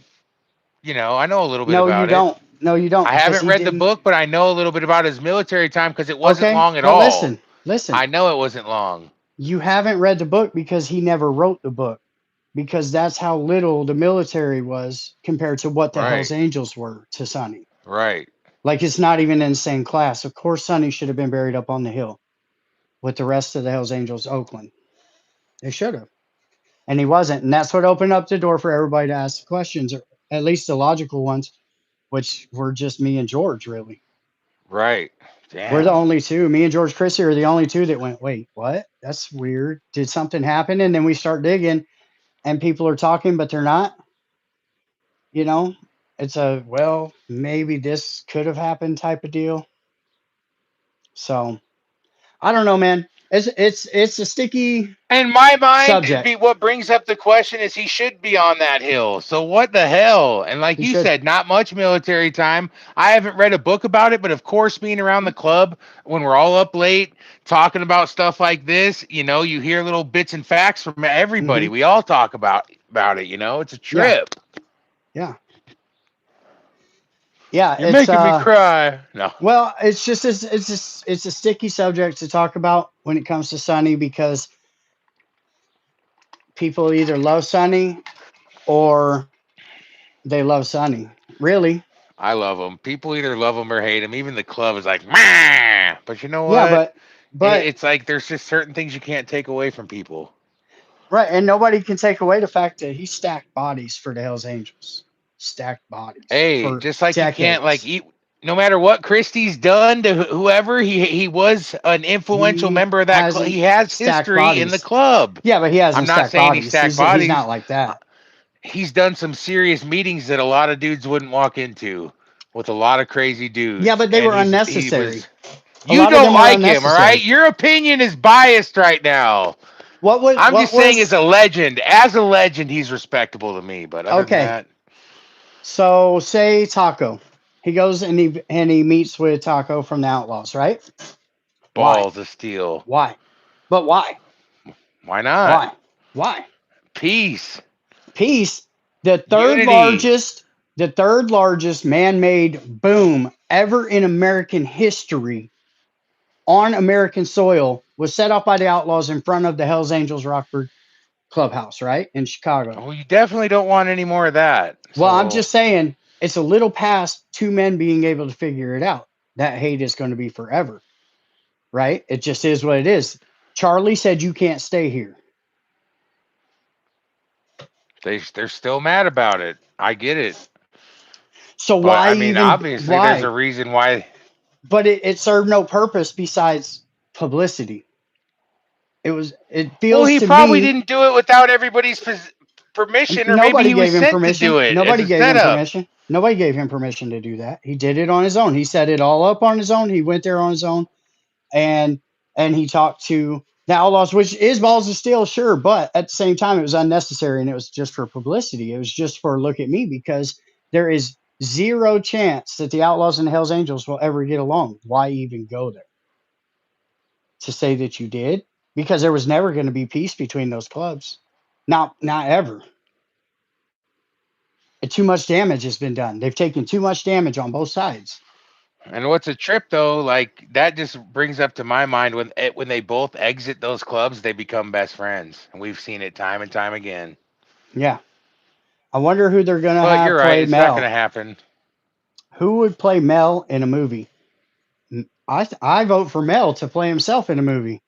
I know a little bit No, you about it. don't. No, you don't, I because haven't he read the didn't. book, but I know a little bit about his military time because it wasn't Okay, long at but all. listen. I know it wasn't long. You haven't read the book because he never wrote the book, because that's how little the military was compared to what the Hells Right, Angels were to Sonny. right, Like it's not even in the same class. Of course, Sonny should have been buried up on the hill with the rest of the Hells Angels, Oakland. They should have, and he wasn't, and that's what opened up the door for everybody to ask the questions, or at least the logical ones, which were just me and George. Really, right. we're the Damn. only two. Me and George Chrissy are the only two that went, wait, what? That's weird. Did something happen? And then we start digging, and people are talking, but they're not. You know, it's a well, maybe this could have happened type of deal. So I don't know, man. It's a sticky In my mind, subject. what brings up the question is he should be on that hill. So what the hell? And like He you should. said, not much military time. I haven't read a book about it, but of course, being around the club when we're all up late talking about stuff like this, you hear little bits and facts from everybody. Hmm. We all talk about it. It's a Yeah, trip. yeah, yeah. You're making me cry. No, Well, it's a sticky subject to talk about when it comes to Sonny, because people either love Sonny or they love Sonny. Really? I love him. People either love him or hate him. Even the club is like, meh. But you know Yeah, what? but It's like there's just certain things you can't take away from people. right, and nobody can take away the fact that he stacked bodies for the Hells Angels. Stacked bodies Hey, for just like you can't like decades. eat. No matter what Christie's done to whoever, he was an influential He member of that club. He hasn't has stacked history in the bodies. club. Yeah, but he I'm hasn't not stacked saying he bodies. stacked He's bodies. not like that. he's done some serious meetings that a lot of dudes wouldn't walk into with a lot of crazy Yeah, dudes, but they and were he unnecessary. was. A You lot of don't them were like him, all right? unnecessary. Your opinion is biased right now. I'm What just saying, as was a legend, he's respectable to me. But other than okay? that, So say Taco, he goes and he meets with Taco from the Outlaws, right? Why? balls of steel. Why? But why? Why not? Why? Why? Peace, Peace, unity. the third largest man-made boom ever in American history on American soil was set off by the Outlaws in front of the Hells Angels Rockford Clubhouse, right? In Chicago. Well, you definitely don't want any more of that. Well, I'm So just saying it's a little past two men being able to figure it out. That hate is going to be forever, right? It just is what it is. Charlie said you can't stay here. they're still mad about it. I get it, So but why I mean, even obviously, there's a why? reason why. But it served no purpose besides publicity. It Well, feels he to probably me didn't do it without everybody's permission, or maybe nobody he was gave him sent to permission. do it as Nobody a gave him setup. permission. Nobody gave him permission to do that. He did it on his own. He set it all up on his own. He went there on his own and he talked to the Outlaws, which is balls of steel, sure, but at the same time, it was unnecessary and it was just for publicity. It was just for look at me because there is zero chance that the Outlaws and the Hells Angels will ever get along. Why even go there to say that you did? Because there was never going to be peace between those clubs. Not ever. And too much damage has been done. They've taken too much damage on both sides. And what's a trip though? Like that just brings up to my mind when they both exit those clubs, they become best friends, and we've seen it time and time again. Yeah. I wonder who they're going to But have you're right; play it's not going Mel. to happen. Who would play Mel in a movie? I vote for Mel to play himself in a movie.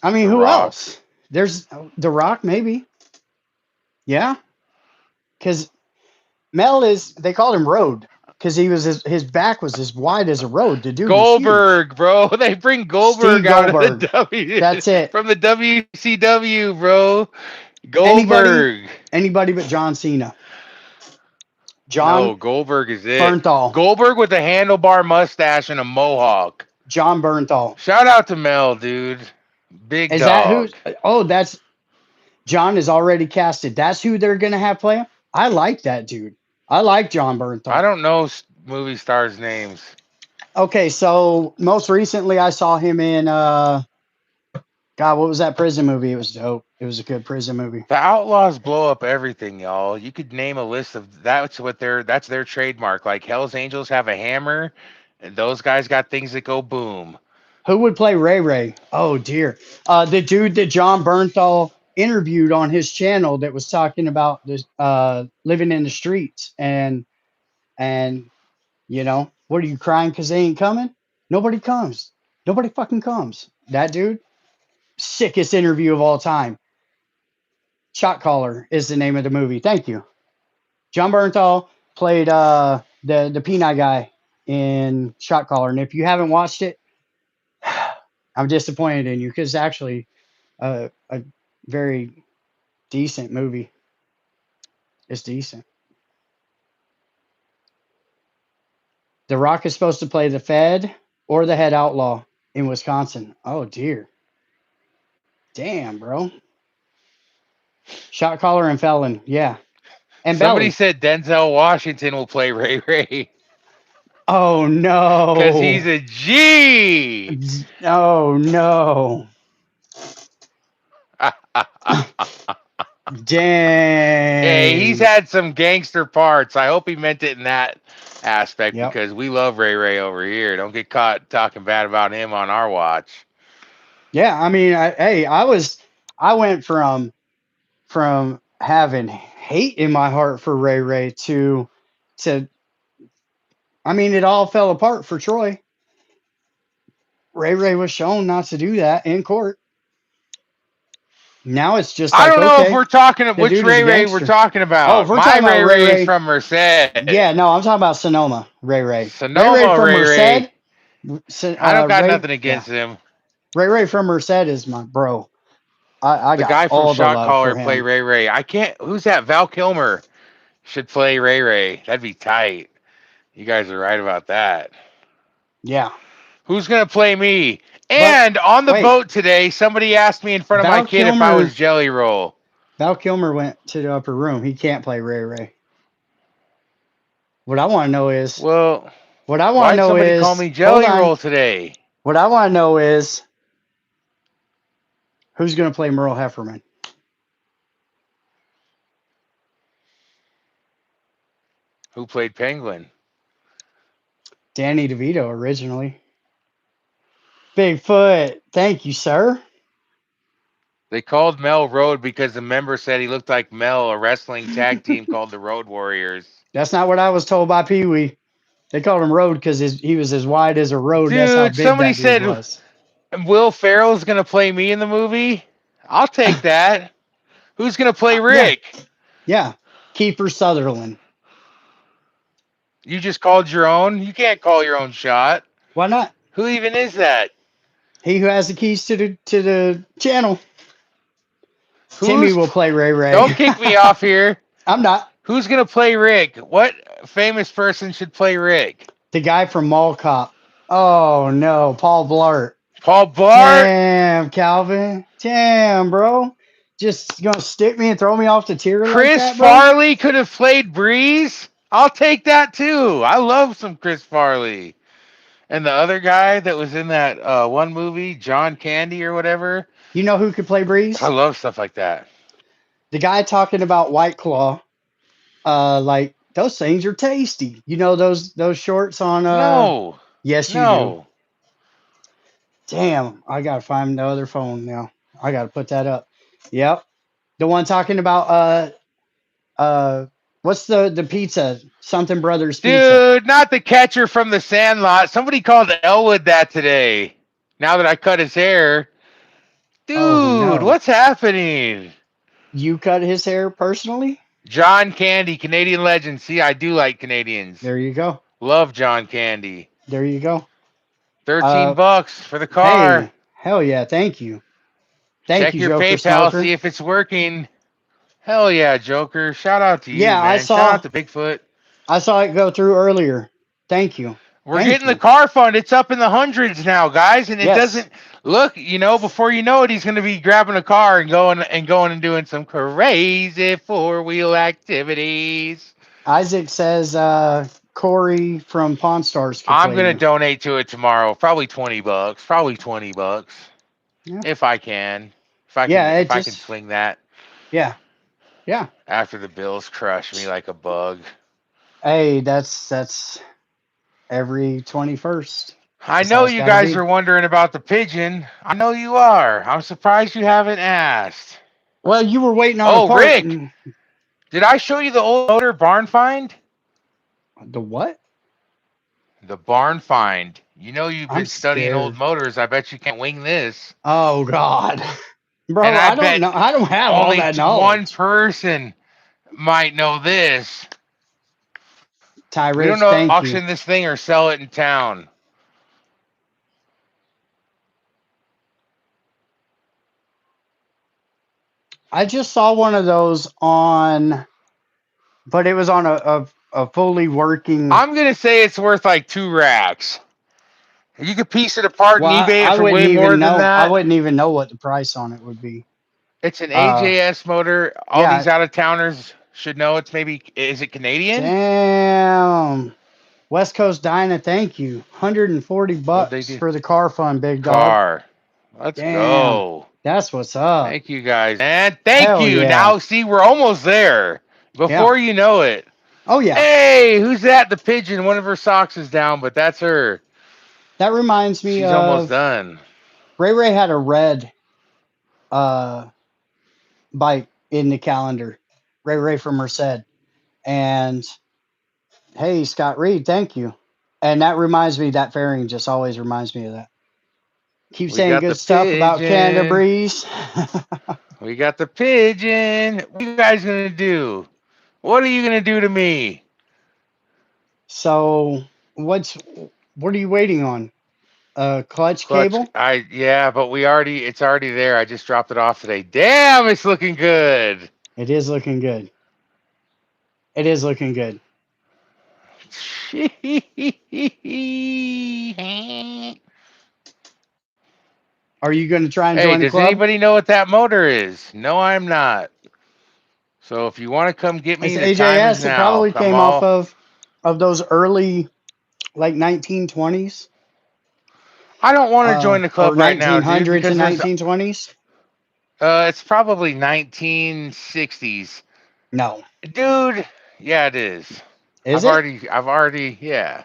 I mean, The who Rock. else? There's The Rock, maybe. Yeah, because Mel is. They called him Road because his back was as wide as a road. The dude was huge. Goldberg, bro. They bring Goldberg Steve out of the Goldberg. W That's it. from the WCW, bro. Anybody, Goldberg. anybody but John Cena. John No, Goldberg is it. Bernthal. Goldberg with a handlebar mustache and a mohawk. John Bernthal. Shout out to Mel, dude. Big Is that who? dog. Oh, that's John is already casted. That's who they're gonna have play him. I like that dude. I like John I Bernthal. don't know movie stars' names. Okay, so most recently I saw him in God, what was that prison movie? It was dope. It was a good prison movie. The Outlaws blow up everything, y'all. You could name a list of that's their trademark. Like Hell's Angels have a hammer, and those guys got things that go boom. Who would play Ray Ray? Oh dear. The dude that John Bernthal interviewed on his channel that was talking about this living in the streets and what are you crying because they ain't coming? Nobody comes. Nobody fucking comes. That dude, sickest interview of all time. Shot Caller is the name of the movie. Thank you. John Bernthal played the Peanut guy in Shot Caller, and if you haven't watched it, I'm disappointed in you because it's actually a very decent movie. It's decent. The Rock is supposed to play the Fed or the head outlaw in Wisconsin. Oh dear, damn, bro. Shot caller and felon, yeah, and Somebody belly. said Denzel Washington will play Ray Ray Oh because he's no, a G. oh no, Hey, he's dang. had some gangster parts. I hope he meant it in that aspect Yep. because we love Ray Ray over here. Don't get caught talking bad about him on our watch. Yeah, I mean, hey, I went from having hate in my heart for Ray Ray to I mean, it all fell apart for Troy. Ray Ray was shown not to do that in court. Now it's just I like, don't know if okay, we're talking the which dude is a Ray Ray we're gangster. talking Oh, if about. we're My talking about Ray Ray Ray is Ray, from Merced. yeah, no, I'm talking about Sonoma Ray Ray. Ray Ray Sonoma from Ray Merced. Ray. I don't got Ray, nothing yeah, against him. Ray Ray from Merced is my bro. I The got guy from all the Shot love for Caller play him. Ray Ray. I can't. Who's that? Val Kilmer should play Ray Ray. That'd be tight. You guys are right about that. Yeah. Who's gonna play me? But And on the wait, boat today, somebody asked me in front of my Val kid if I was Kilmer Jelly Roll. Val Kilmer went to the upper room. He can't play Ray Ray. What I want to know is Well, what I want to why'd know somebody call is me hold Jelly on. Roll today? What I want to know is who's going to play Merle Heffernan? Who played Penguin? Danny DeVito originally. Bigfoot. Thank you, sir. They called Mel Road because the member said he looked like Mel, a wrestling tag team called the Road Warriors. That's not what I was told by Pee Wee. They called him Road because he was as wide as a road. That's how Dude, big somebody that dude said was. Will Ferrell's gonna play me in the movie. I'll take that. Who's gonna play Yeah, Rick? yeah. Kiefer Sutherland. You just called your own? You can't call your own shot. Why not? Who even is that? He who has the keys to the channel. Timmy Who's will play Ray Ray. Don't kick me off here. I'm not. Who's gonna play Rick? What famous person should play Rick? The guy from Mall Cop. Oh no, Paul Blart. Paul Blart? Damn, Calvin. Damn, bro. Just gonna stick me and throw me off the tier like Chris that, bro? Farley could have played Breeze. I'll take that too. I love some Chris Farley. And the other guy that was in that one movie, John Candy or whatever. You know who could play I Breeze? love stuff like that. The guy talking about White Claw. Like those things are tasty. You know those shorts on No, yes you do. no. Damn, I gotta find the other phone now. I gotta put that up. Yep. The one talking about what's the pizza? Something Brothers Pizza. Dude, not the catcher from the Sandlot. Somebody called Elwood that today. Now that I cut his hair. Oh Dude, no. what's happening? You cut his hair personally? John Candy, Canadian legend. See, I do like Canadians. There you go. Love John Candy. There you go. 13 Uh bucks for the car. hey, hell yeah, thank you. Thank Check you, your Joker PayPal, Smoker. see if it's working. Hell yeah, Joker. Shout out to you, Yeah, man. Shout out to Bigfoot. I saw it go through earlier. Thank you. We're Thank getting the you. car fund. It's up in the hundreds now, guys, and it Yes. doesn't look. Before you know it, he's going to be grabbing a car and going and doing some crazy 4-wheel activities. Isaac says Corey from Pawn Stars could I'm play going to you. donate to it tomorrow. Probably 20 bucks. Probably 20 bucks Yeah. if I can. Yeah, it If I can just swing that yeah. Yeah. after the Bills crush me like a bug. Hey, that's every 21st. I That's how know it's you got to guys be. are wondering about the pigeon. I know you are. I'm surprised you haven't asked. Well, you were waiting on a Oh, part. Rick, did I show you the old motor barn find? The what? The barn find. You know you've I'm been studying old scared. motors. I bet you can't wing this. Oh God, And bro, I I don't bet know. I don't have all only that one knowledge. person might know this. Ty We don't Rich, know if to thank you. auction this thing or sell it in town. I just saw one of those on, but it was on a fully working. I'm going to say it's worth like 2 racks. You could piece it apart and Well, eBay it I for wouldn't way more even than know. I that. wouldn't even know what the price on it would be. It's an Uh, AJS motor. All yeah. these out of towners should know it's maybe. Is it Canadian? Damn. West Coast Dyna, thank you. 140 What'd they bucks do? for the car fund, big dog. Car. Let's Damn. go. That's what's up. Thank you guys. And thank Hell you. yeah. Now, see, we're almost there. Yeah. Before you know it. Oh yeah. Hey, who's that? The pigeon. One of her socks is down, but that's her. That reminds me She's almost of done. Ray Ray had a red uh bike in the calendar. Ray Ray from Merced. And hey, Scott Reed, thank you. And that reminds me, that fairing just always reminds me of that. Keep We saying got the good stuff about Canada pigeon. Breeze. We got the pigeon. What are you guys going to do? What are you going to do to me? So what are you waiting on? clutch Clutch. cable. Yeah, but it's already there. I just dropped it off today. Damn, it's looking good. It is looking good. It is looking good. Are you going to try and Hey, join the does club? anybody know what that motor is? No, I'm not. So if you want to come get It's me, the time is AJS. It now. probably Come came off all. of those early like 1920s I don't want to join the or club right now, dude, 1900s because and 1920s. it's probably 1960s. No, Dude, yeah, it is. is it? Yeah,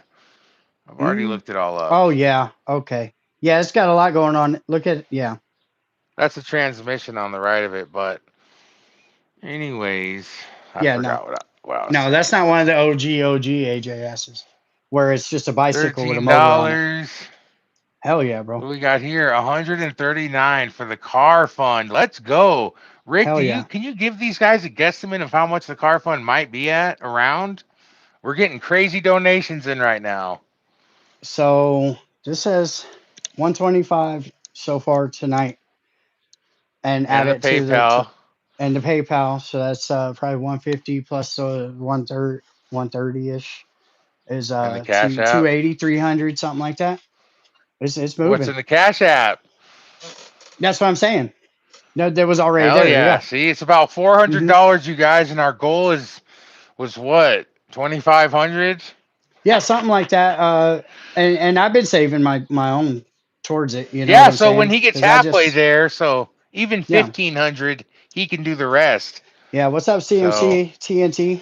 I've already Mm. looked it all up. Oh yeah. Okay. Yeah, it's got a lot going on. Look at yeah. That's a transmission on the right of it, but anyways, I Yeah. No. forgot what I was No, that's saying. not one of the OG AJSs where it's just a bicycle with a motor on it. $13. Hell yeah, What bro. do we got here? 139 for the car fund. Let's go. Rick, Hell yeah. can you give these guys a guesstimate of how much the car fund might be at around? We're getting crazy donations in right now. So this says 125 so far tonight, and add And the it to the PayPal and the PayPal. So that's probably 150 plus 130 ish is and the Cash two App. 280 300 something like that. It's What's moving. in the Cash App? That's what I'm saying. No, that was already Hell there. yeah. Yeah. See, it's about $400, hmm you guys, and our goal was what? 2,500? Yeah, something like that. And I've been saving my own towards it. You know what Yeah, I'm so when saying? he gets Because I halfway just there, so even yeah 1,500, he can do the rest. yeah. What's up, So, CMC TNT?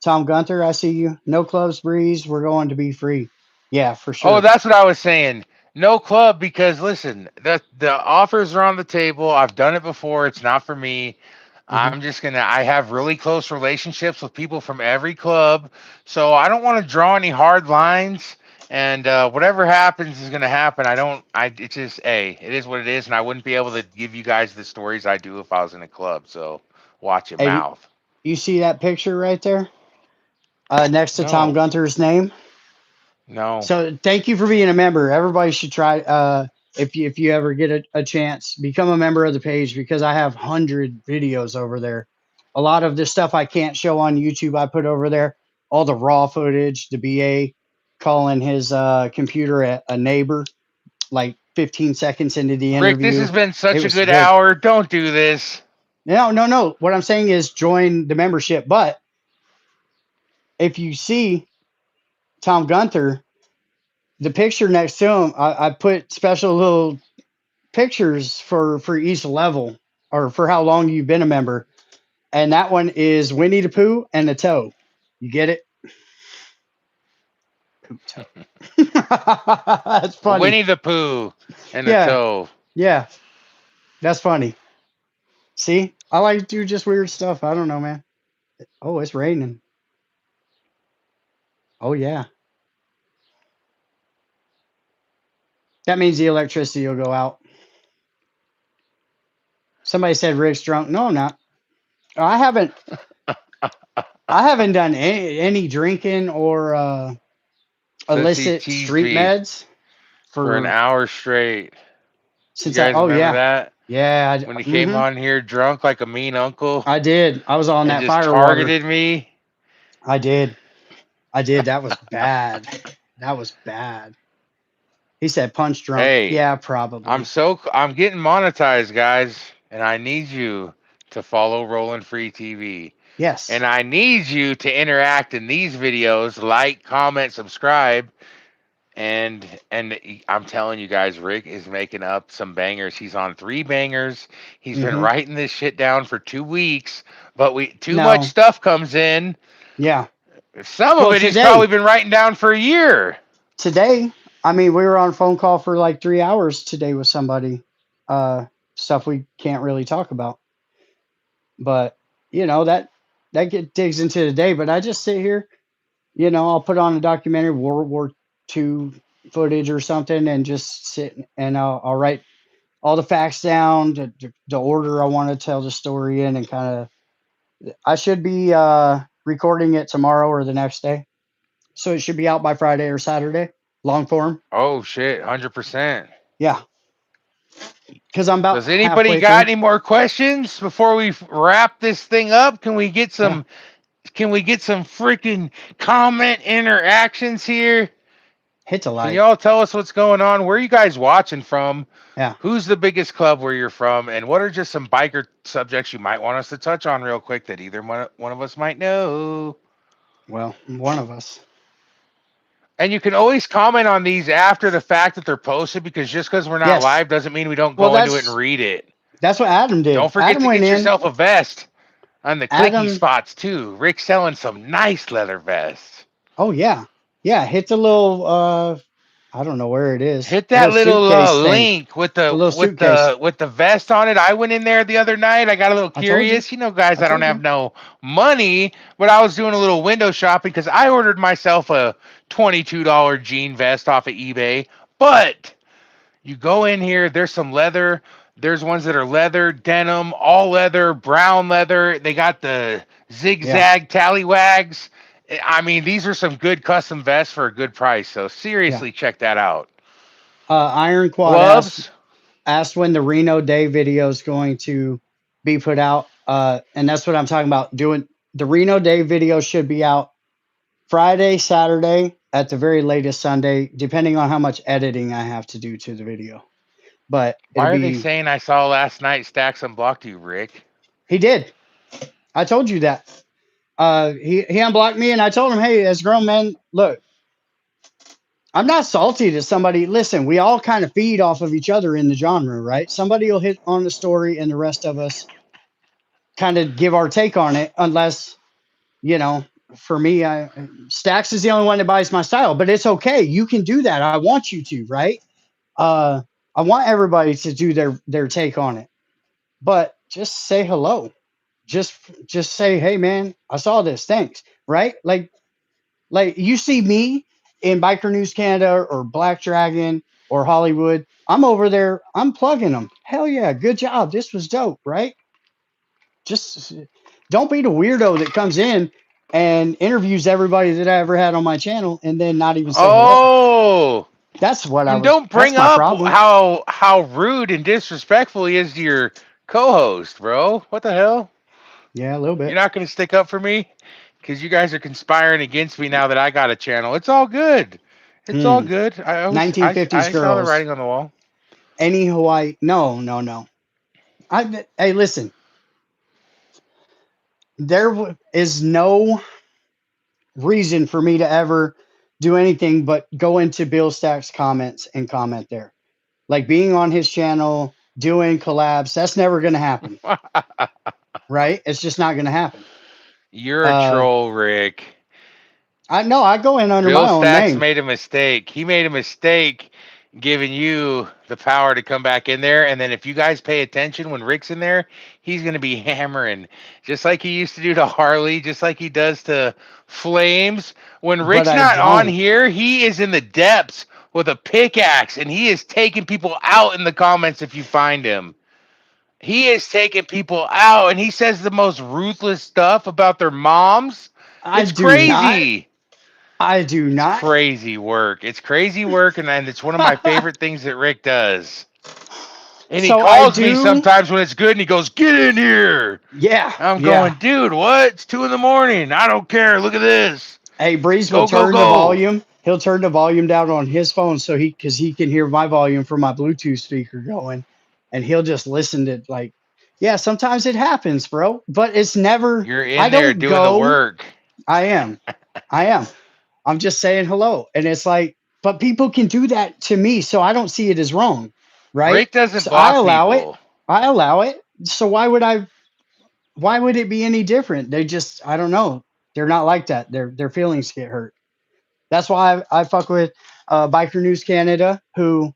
Tom Gunther, I see you. No clubs, Breeze. We're going to be free. Yeah, for oh, sure. that's what I was saying. No club because listen, the offers are on the table. I've done it before. It's not for me. hmm I have really close relationships with people from every club. So I don't want to draw any hard lines. And whatever happens is going to happen. It's just, hey, it is what it is. And I wouldn't be able to give you guys the stories I do if I was in a club. So watch your Hey, mouth. you see that picture right there next to Tom No, Gunter's name? no. So thank you for being a member. Everybody should try if you ever get a chance, become a member of the page because I have 100 videos over there. A lot of the stuff I can't show on YouTube I put over there. All the raw footage, the BA calling his computer a neighbor like 15 seconds into the Rick, this interview. has been It such a was good great. hour. Don't do this. No, no, no. What I'm saying is join the membership. But if you see Tom Gunther, the picture next to him, I put special little pictures for each level or for how long you've been a member. And that one is Winnie the Pooh and the toe. You get it? Poop toe. That's funny. Winnie the Pooh and the Yeah, toe. yeah, that's funny. See, I like to do just weird stuff. I don't know, man. Oh, it's raining. Oh yeah, that means the electricity will go out. Somebody said Rick's drunk. No, I'm not. I haven't. I haven't done any drinking or Since he illicit teased street me meds for an for hour straight. You since I. guys Oh remember yeah, that? yeah. When he came Mm-hmm. on here drunk like a mean uncle I did. I was on and that just fire water. targeted me? I did. I did. That was bad. That was bad. He said punch drunk. Hey, Yeah, probably. I'm getting monetized, guys, and I need you to follow Rolling Free TV. Yes. And I need you to interact in these videos, like, comment, subscribe. And I'm telling you guys, Rick is making up some bangers. He's on 3 bangers. He's been Mm-hmm. writing this shit down for 2 weeks, but we too much No. stuff comes in. Yeah. Some of Well, it he's probably been writing down for a year. today, I mean, we were on a phone call for like 3 hours today with somebody. Uh, stuff we can't really talk about, but digs into the day. But I just sit here, I'll put on a documentary, World War II footage or something, and just sit and I'll write all the facts down, the order I want to tell the story in, and kind of. I should be recording it tomorrow or the next day, so it should be out by Friday or Saturday. long form. Oh shit, 100%. Yeah, because I'm about Does anybody halfway got through. any more questions before we wrap this thing up? Yeah, Can we get some freaking comment interactions here? hit a Can like. y'all tell us what's going on? Where are you guys watching from? Yeah, Who's the biggest club where you're from? And what are just some biker subjects you might want us to touch on real quick that either one of us might know? well, one of us. And you can always comment on these after the fact that they're posted because just because we're not Yes. live doesn't mean we don't Well, go into it and read it. that's what Adam did. Don't forget Adam to went get in. yourself a vest on the clicky Adam. spots too. Rick's selling some nice leather vests. Oh yeah, yeah. Hit the little. I don't know where it is. Hit The that little little suitcase thing. link with The the little suitcase. vest on it. I went in there the other night. I got a little I told you. curious. You know, guys, I I don't told have you. no money, but I was doing a little window shopping because I ordered myself a $22 jean vest off of eBay. But you go in here, there's some leather. There's ones that are leather, denim, all leather, brown leather. They got the Yeah, zigzag tallywags. I mean, these are some good custom vests for a good price. So yeah. seriously, check that out. Iron Quad Gloves. asked when the Reno Day video is going to be put out. And that's what I'm talking about. Doing the Reno Day video should be out Friday, Saturday, at the very latest Sunday, depending on how much editing I have to do to the video. But it'll Why are they be. saying I saw last night Stacks unblocked you, Rick? He did. I told you that. He unblocked me, and I told him, hey, as a grown man, look, I'm not salty to somebody. Listen, we all kind of feed off of each other in the genre, right? Somebody will hit on the story, and the rest of us kind of give our take on it, unless, you know, for me, Stacks is the only one that buys my style, but it's okay. You can do that. I want you to, right? Uh, I want everybody to do their take on it, but just say hello. Just just say, hey man, I saw this. Thanks. Right? Like you see me in Biker News Canada or Black Dragon or Hollywood. I'm over there. I'm plugging them. Hell yeah, good job. This was dope, right? Just don't be the weirdo that comes in and interviews everybody that I ever had on my channel and then not even say hello. Oh, That's what I and was. don't That's bring my up problem. how rude and disrespectful he is to your co-host, bro. What the hell? Yeah, a little You're bit. not gonna stick up for me because you guys are conspiring against me now that I got a channel. It's all good. It's all Hmm. good. I 1950s saw the girls. writing on the wall. Any Hawaii? No, no, no. Hey, listen. There is no reason for me to ever do anything but go into Bill Stack's comments and comment there. Like being on his channel, doing collabs, that's never going to happen, right? It's just not going to happen. You're a Uh, troll, Rick. I know I go in under Bill my own Stacks name, made a mistake. He made a mistake giving you the power to come back in there. And then if you guys pay attention when Rick's in there, he's going to be hammering just like he used to do to Harley, just like he does to Flames. When but Rick's I not on don't. here, he is in the depths with a pickaxe and he is taking people out in the comments if you find him. He is taking people out and he says the most ruthless stuff about their moms. I It's do not. crazy. I do It's not. crazy work. It's crazy work, and it's one of my favorite things that Rick does. And he So I calls me do. sometimes when it's good, and he goes, "Get in here." Yeah, I'm yeah. going, dude. What? It's 2 in the morning. I don't care. Look at this. Hey, Breeze will Go, go, turn the go. volume. He'll turn the volume down on his phone so because he can hear my volume from my Bluetooth speaker going, and he'll just listen to like, yeah. Sometimes it happens, bro, but it's never. You're I in there don't doing the go. work. I am. I am. I'm just saying hello, and it's like, but people can do that to me, so I don't see it as wrong, right? Rick doesn't So I block allow it. people. I allow it. So why would I? Why would it be any different? They just, I don't know. They're not like that. Their feelings get hurt. That's why I fuck with Biker News Canada, who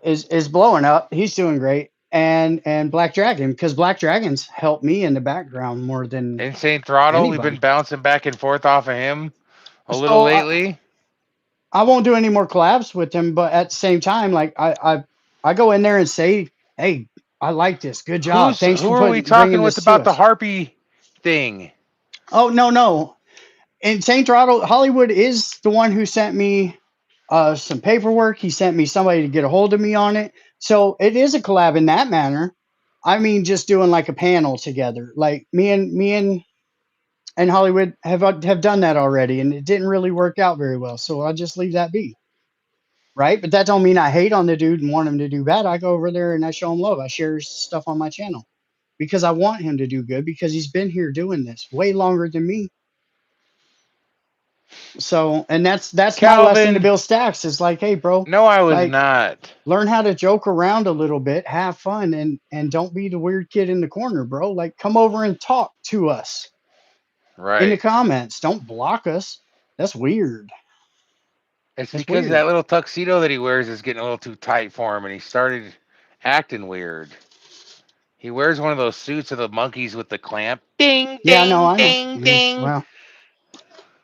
is blowing up. He's doing great, and Black Dragon because Black Dragon's helped me in the background more than Insane Throttle. We've been anybody. bouncing back and forth off of him a little So lately. I won't do any more collabs with him, but at the same time, like I go in there and say, hey, I like this. Good job. Thanks Who for are we putting talking bringing with this to about the us. harpy thing? Oh no, no. Insane Throttle Hollywood is the one who sent me some paperwork. He sent me somebody to get a hold of me on it. So it is a collab in that manner. I mean, just doing like a panel together. Like me and Hollywood have done that already, and it didn't really work out very well. So I'll just leave that be, right? But that don't mean I hate on the dude and want him to do bad. I go over there and I show him love. I share his stuff on my channel because I want him to do good because he's been here doing this way longer than me. So, and that's my lesson to Calvin, Bill Stacks is like, hey, bro, no, I was like not. learn how to joke around a little bit, have fun, and don't be the weird kid in the corner, bro. Like, come over and talk to us in the Right. comments. Don't block us. That's weird. It's That's because weird. that little tuxedo that he wears is getting a little too tight for him, and he started acting weird. He wears one of those suits of the monkeys with the clamp. Ding, Yeah, no, ding, I know. ding, Yeah, ding. well,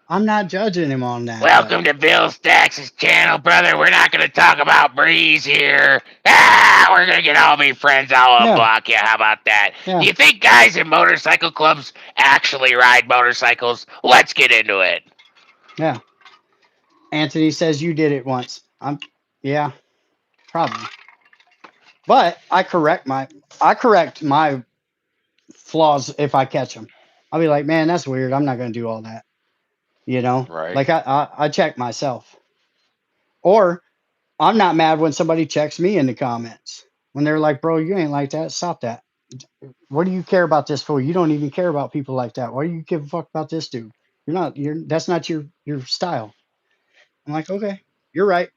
I'm not judging him on that, but Welcome to Bill Stacks' channel, brother. We're not going to talk about Breeze here. Ah, we're going to get all me friends. I'll yeah, unblock you. How about that? Do yeah, you think guys in motorcycle clubs actually ride motorcycles? Let's get into it. yeah. Anthony says you did it once. Yeah, probably. But I correct my flaws if I catch them. I'll be like, man, that's weird. I'm not gonna do all that. You know, Right. like I check myself. Or I'm not mad when somebody checks me in the comments when they're like, bro, you ain't like that. Stop that. What do you care about this for? You don't even care about people like that. Why do you give a fuck about this dude? That's not your style. I'm like, okay, you're right.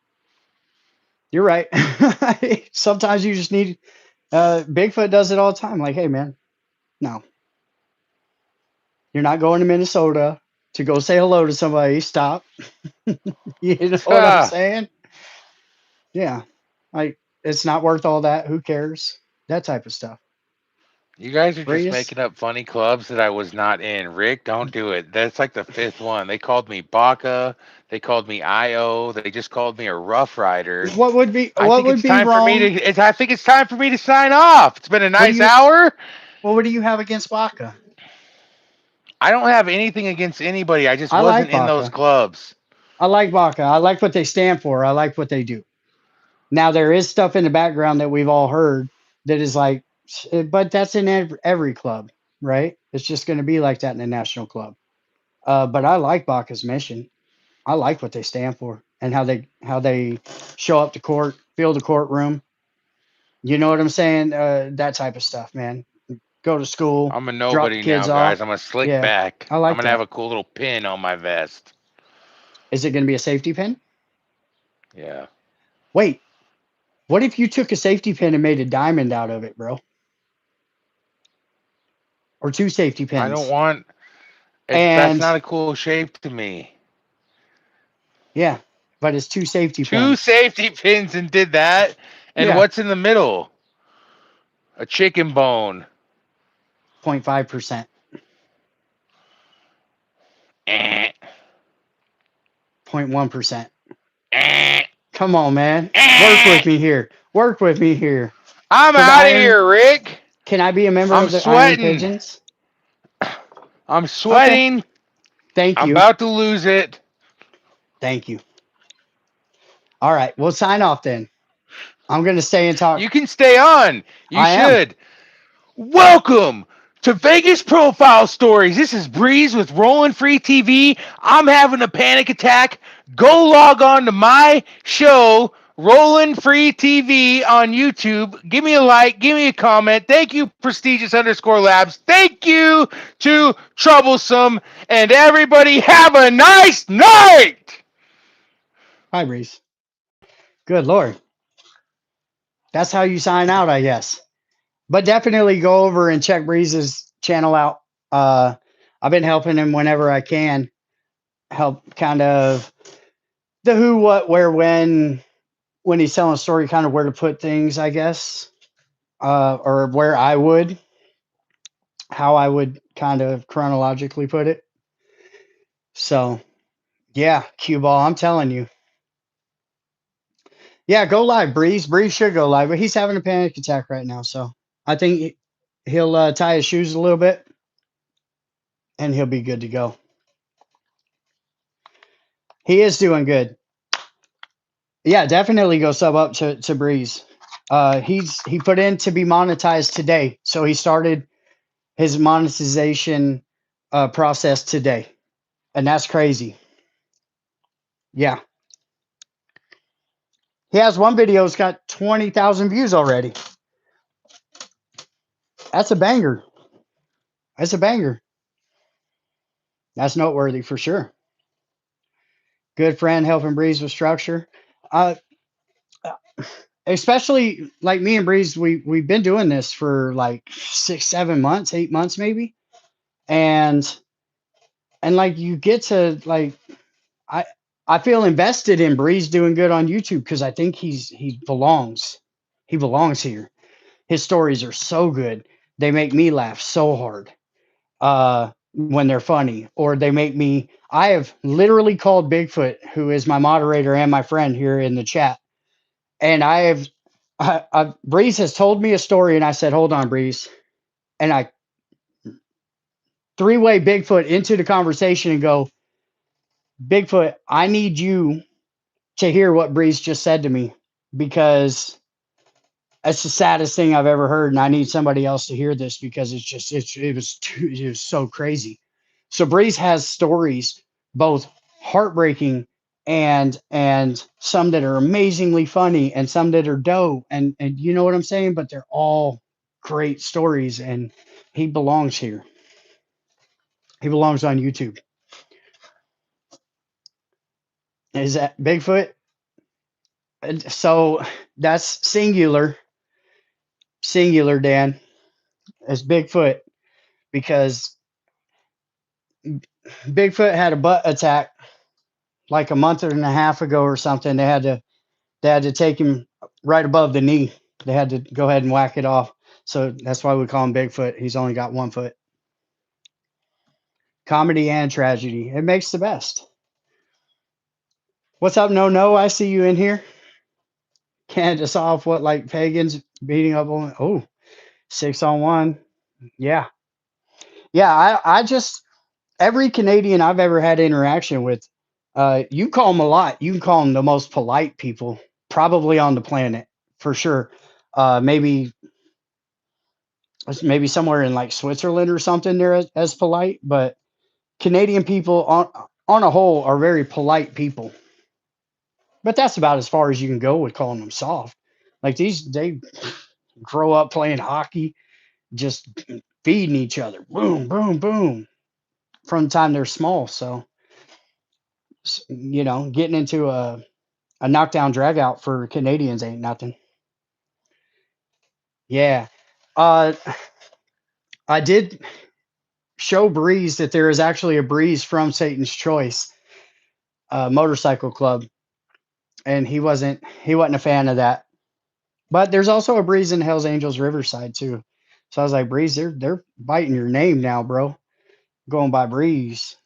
You're right. Sometimes you just need Bigfoot does it all the time. Like, hey man, no, you're not going to Minnesota to go say hello to somebody. Stop. You know what I'm Ah, saying? Yeah. Like it's not worth all that. Who cares? That type of stuff. you guys are just Breeze. making up funny clubs that I was not in. Rick, don't do it. That's like the fifth one. They called me Baka. They called me IO. They just called me a Rough Rider. What would be I what think would it's be time for me wrong? to. I think it's time for me to sign off. It's been a What do nice you hour. what do you have against Baca? I don't have anything against anybody. I just I like wasn't in those Baca. clubs. I like Baca. I like what they stand for. I like what they do. Now there is stuff in the background that we've all heard that is like, but that's in every club, right? It's just going to be like that in the national club. But I like Baca's mission. I like what they stand for and how they show up to court, fill the courtroom. You know what I'm saying? That type of stuff, man. Go to school, I'm a drop the nobody kids now, guys. off. I'm a slick Yeah, back. I I'm like gonna have that. a cool little pin on my vest. Is it going to be a safety pin? Yeah. Wait, what if you took a safety pin and made a diamond out of it, bro? Or two safety I don't pins? want. That's And not a cool shape to me. yeah, but it's two safety Two pins. safety pins and did that. And Yeah, what's in the middle? A chicken bone. 0.5%, Eh, 0.1%. eh, Come on, man. Work with eh. me here. Work with me here. I'm For the out of iron, here, Rick. can I be a member I'm of the Iron sweating. Pigeons? I'm Okay. sweating. Thank I'm you. about to lose it. Thank you. All right, we'll sign off then. I'm going to stay and talk. You can stay on. You I am. should. Welcome to Vegas Profile Stories. This is Breeze with Rolling Free TV. I'm having a panic attack. Go log on to my show, Rolling Free TV on YouTube. Give me a like, give me a comment. Thank you, Prestigious underscore Labs. Thank you to Troublesome. And everybody have a nice night. Hi, Breeze. Good Lord. That's how you sign out, I guess. But definitely go over and check Breeze's channel out. Uh, I've been helping him whenever I can. Help kind of the who, what, where, when he's telling a story, kind of where to put things, I guess, or where I would, how I would kind of chronologically put it. So, yeah, cue ball, I'm telling you. Yeah, go live, Breeze. Breeze should go live, but he's having a panic attack right now. So I think he'll tie his shoes a little bit and he'll be good to go. He is doing good. Yeah, definitely go sub up to Breeze. He put in to be monetized today, so he started his monetization process today, and that's crazy. Yeah, he has one video. It's got 20,000 views already. That's a banger. That's a banger. That's noteworthy for sure. Good friend helping Breeze with structure. Uh, Especially like me and Breeze, we've been doing this for like 6, 7 months, 8 months maybe, and like you get to like I I feel invested in Breeze doing good on YouTube because I think he belongs. He belongs here. His stories are so good. They make me laugh so hard when they're funny, or they make me. I have literally called Bigfoot, who is my moderator and my friend here in the chat, and Breeze has told me a story, and I said, "Hold on, Breeze," and I three-way Bigfoot into the conversation and go, "Bigfoot, I need you to hear what Breeze just said to me because that's the saddest thing I've ever heard, and I need somebody else to hear this because it was so crazy." So Breeze has stories, both heartbreaking and some that are amazingly funny and some that are dope, and you know what I'm saying. But they're all great stories, and he belongs here. He belongs on YouTube. Is that Bigfoot? So that's singular, Dan. As Bigfoot because Bigfoot had a butt attack like a month and a half ago or something. They had to take him right above the knee. They had to go ahead and whack it off. So that's why we call him Bigfoot. He's only got one foot. Comedy and tragedy. It makes the best. What's up, No No? I see you in here. Canada off what like pagans beating up on. Oh, 6-on-1. Yeah. Yeah. I just every Canadian I've ever had interaction with, you call them a lot. You can call them the most polite people probably on the planet for sure. Maybe somewhere in like Switzerland or something they're as polite, but Canadian people on a whole are very polite people. But that's about as far as you can go with calling them soft. Like they grow up playing hockey, just feeding each other, boom, boom, boom, from the time they're small. So getting into a knockdown drag out for Canadians ain't nothing. Yeah. Uh, I did show Breeze that there is actually a Breeze from Satan's Choice motorcycle club, and he wasn't a fan of that. But there's also a Breeze in Hell's Angels Riverside too. So I was like, Breeze, they're biting your name now, bro. Going by Breeze.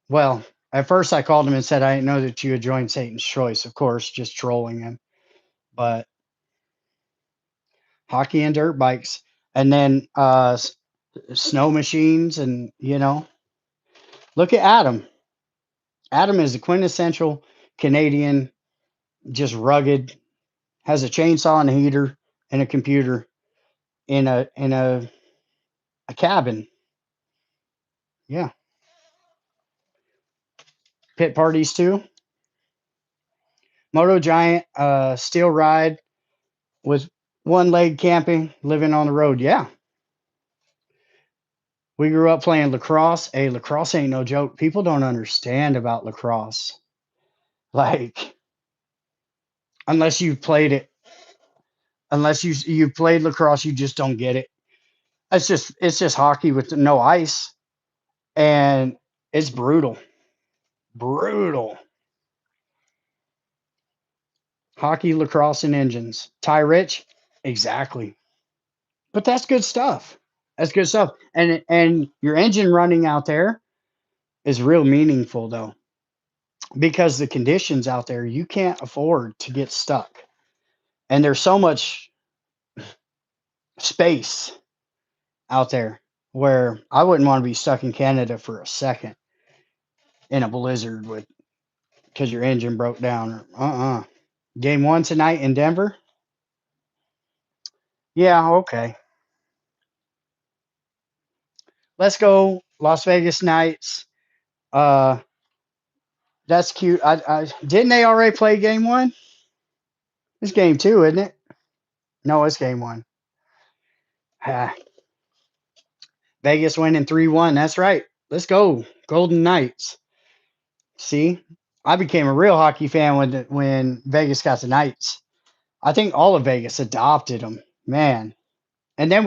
Well, at first I called him and said I didn't know that you had joined Satan's Choice. Of course, just trolling him. But hockey and dirt bikes, and then snow machines, and look at Adam. Adam is a quintessential Canadian, just rugged, has a chainsaw and a heater and a computer in a cabin. Yeah. Pit parties too. Moto Giant, steel ride with one leg camping, living on the road. Yeah. We grew up playing lacrosse. Hey, lacrosse ain't no joke. People don't understand about lacrosse. Like, unless you've played it, unless you played lacrosse, you just don't get it. It's just hockey with no ice, and it's brutal, brutal. Hockey, lacrosse, and engines. Ty Rich, exactly. But that's good stuff. That's good stuff. And your engine running out there is real meaningful though, because the conditions out there you can't afford to get stuck, and there's so much space out there where I wouldn't want to be stuck in Canada for a second in a blizzard with because your engine broke down or. Game one tonight in Denver. Yeah, okay. Let's go Las Vegas Knights. Uh, that's cute. I didn't they already play game one? It's game two, isn't it? No, it's game one. Ah, Vegas winning 3-1. That's right. Let's go. Golden Knights. See, I became a real hockey fan when Vegas got the Knights. I think all of Vegas adopted them, man. And then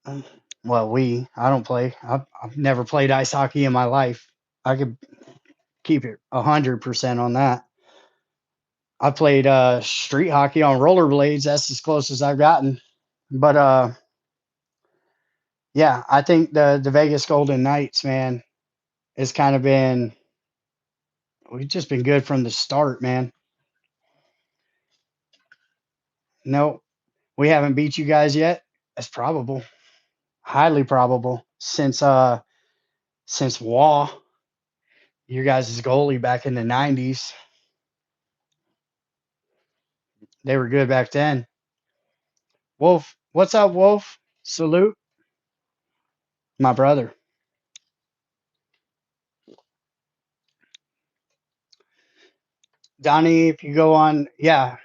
um, I don't play. I've never played ice hockey in my life. I could keep it 100% on that. I played street hockey on rollerblades. That's as close as I've gotten. But yeah, I think the Vegas Golden Knights, man, has kind of been we've just been good from the start, man. No, we haven't beat you guys yet. That's probable, highly probable, since Waugh, your guys' goalie back in the '90s. They were good back then. Wolf, what's up, Wolf? Salute, my brother. Donnie, if you go on, yeah.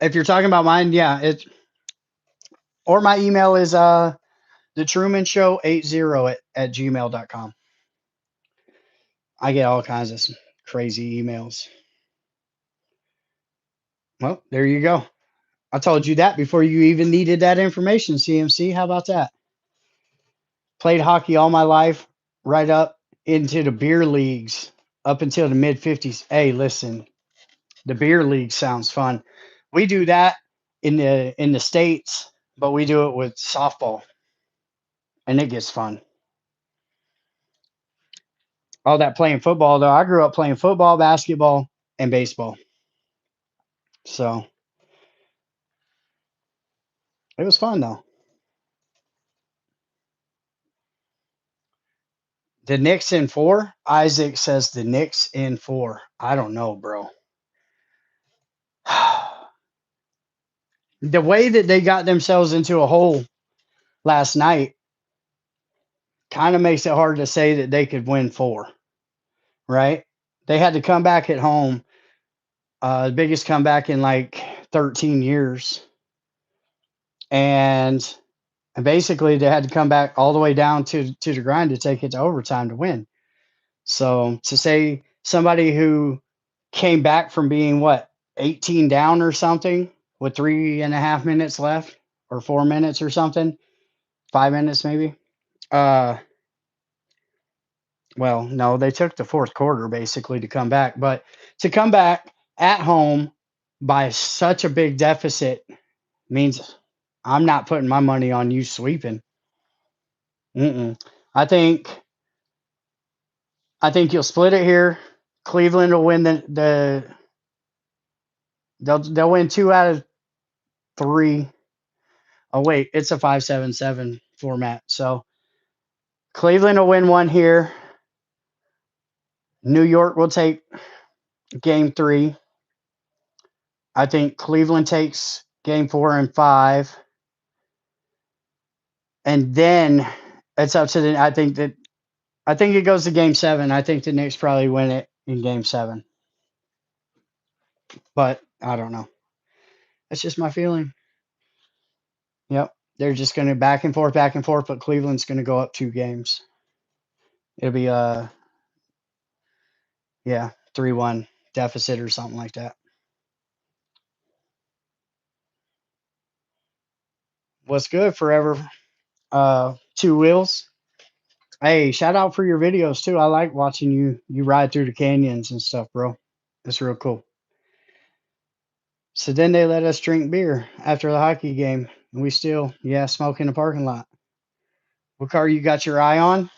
If you're talking about mine, yeah, it or my email is the Truman Show 80 at gmail.com. I get all kinds of crazy emails. Well, there you go. I told you that before you even needed that information, CMC. How about that? Played hockey all my life, right up into the beer leagues, up until the mid 50s. Hey, listen, the beer league sounds fun. We do that in the states, but we do it with softball, and it gets fun. All that playing football though, I grew up playing football, basketball, and baseball. So it was fun though. The Knicks in four. Isaac says the Knicks in four. I don't know, bro. The way that they got themselves into a hole last night kind of makes it hard to say that they could win four, right? They had to come back at home, the biggest comeback in like 13 years. And basically they had to come back all the way down to the grind to take it to overtime to win. So to say somebody who came back from being what 18 down or something with 3.5 minutes left or 4 minutes or something, 5 minutes maybe. Uh, well, no, they took the fourth quarter basically to come back, but to come back at home by such a big deficit means I'm not putting my money on you sweeping. Mm-mm. I think I think you'll split it here. Cleveland will win they'll win two out of three. Oh wait, it's a 5-7-7 format. So Cleveland will win one here. New York will take game three. I think Cleveland takes game four and five. And then it's up to the I think it goes to game seven. I think the Knicks probably win it in game seven. But I don't know. That's just my feeling. Yep. They're just gonna back and forth, but Cleveland's gonna go up two games. It'll be yeah, 3-1 deficit or something like that. What's good, Forever? Two Wheels. Hey, shout out for your videos too. I like watching you ride through the canyons and stuff, bro. It's real cool. So then they let us drink beer after the hockey game, and we still, yeah, smoke in the parking lot. What car you got your eye on?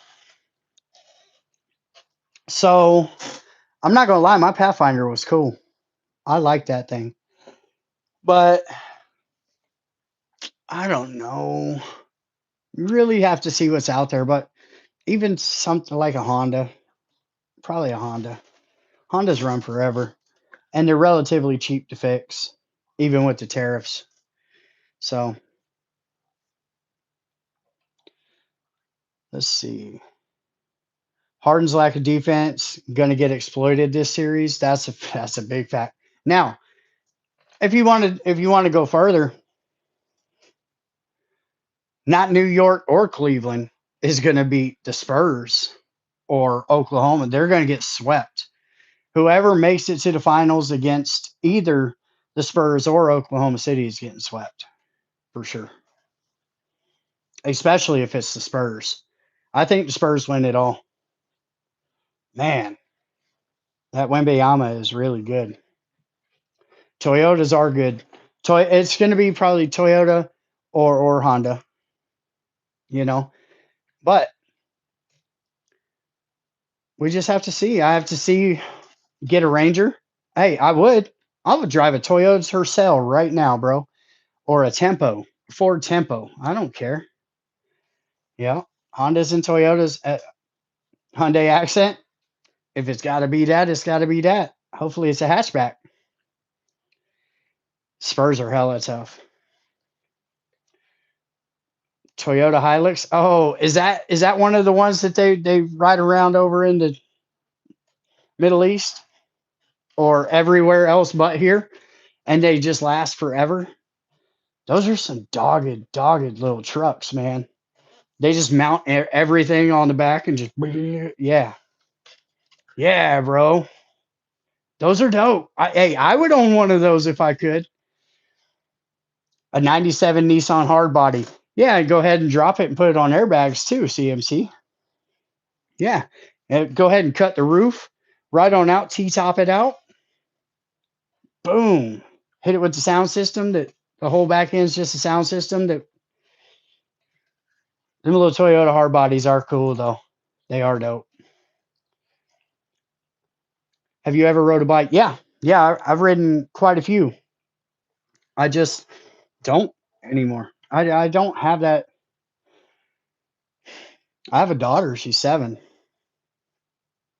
So I'm not gonna lie, my Pathfinder was cool. I like that thing, but I don't know. You really have to see what's out there. But even something like a Honda, probably a Honda. Hondas run forever. and they're relatively cheap to fix, even with the tariffs. So let's see. Harden's lack of defense going to get exploited this series. That's a big fact. Now, if you want to go further, not New York or Cleveland is going to beat the Spurs or Oklahoma. They're going to get swept. Whoever makes it to the finals against either the Spurs or Oklahoma City is getting swept for sure. Especially if it's the Spurs. I think the Spurs win it all. Man, that Wembayama is really good. Toyotas are good. It's going to be probably Toyota or Honda, you know. But we just have to see. I have to see get a Ranger. Hey, I would. I would drive a Toyota Tercel right now, bro, or a Tempo, Ford Tempo. I don't care. Yeah, Hondas and Toyotas. Hyundai Accent. If it's got to be that, it's got to be that. Hopefully, it's a hatchback. Spurs are hella tough. Toyota Hilux. Oh, is that one of the ones that they ride around over in the Middle East or everywhere else but here, and they just last forever? Those are some dogged little trucks, man. They just mount everything on the back and just yeah, yeah, bro. Those are dope. Hey, I would own one of those if I could. A '97 Nissan Hardbody. Yeah, I'd go ahead and drop it and put it on airbags too. CMC. Yeah, and go ahead and cut the roof right on out. T-top it out. Boom. Hit it with the sound system. That the whole back end is just a sound system. That them little Toyota Hardbodies are cool though. They are dope. Have you ever rode a bike? Yeah, yeah. I've ridden quite a few. I just don't anymore. I don't have that. I have a daughter. She's 7.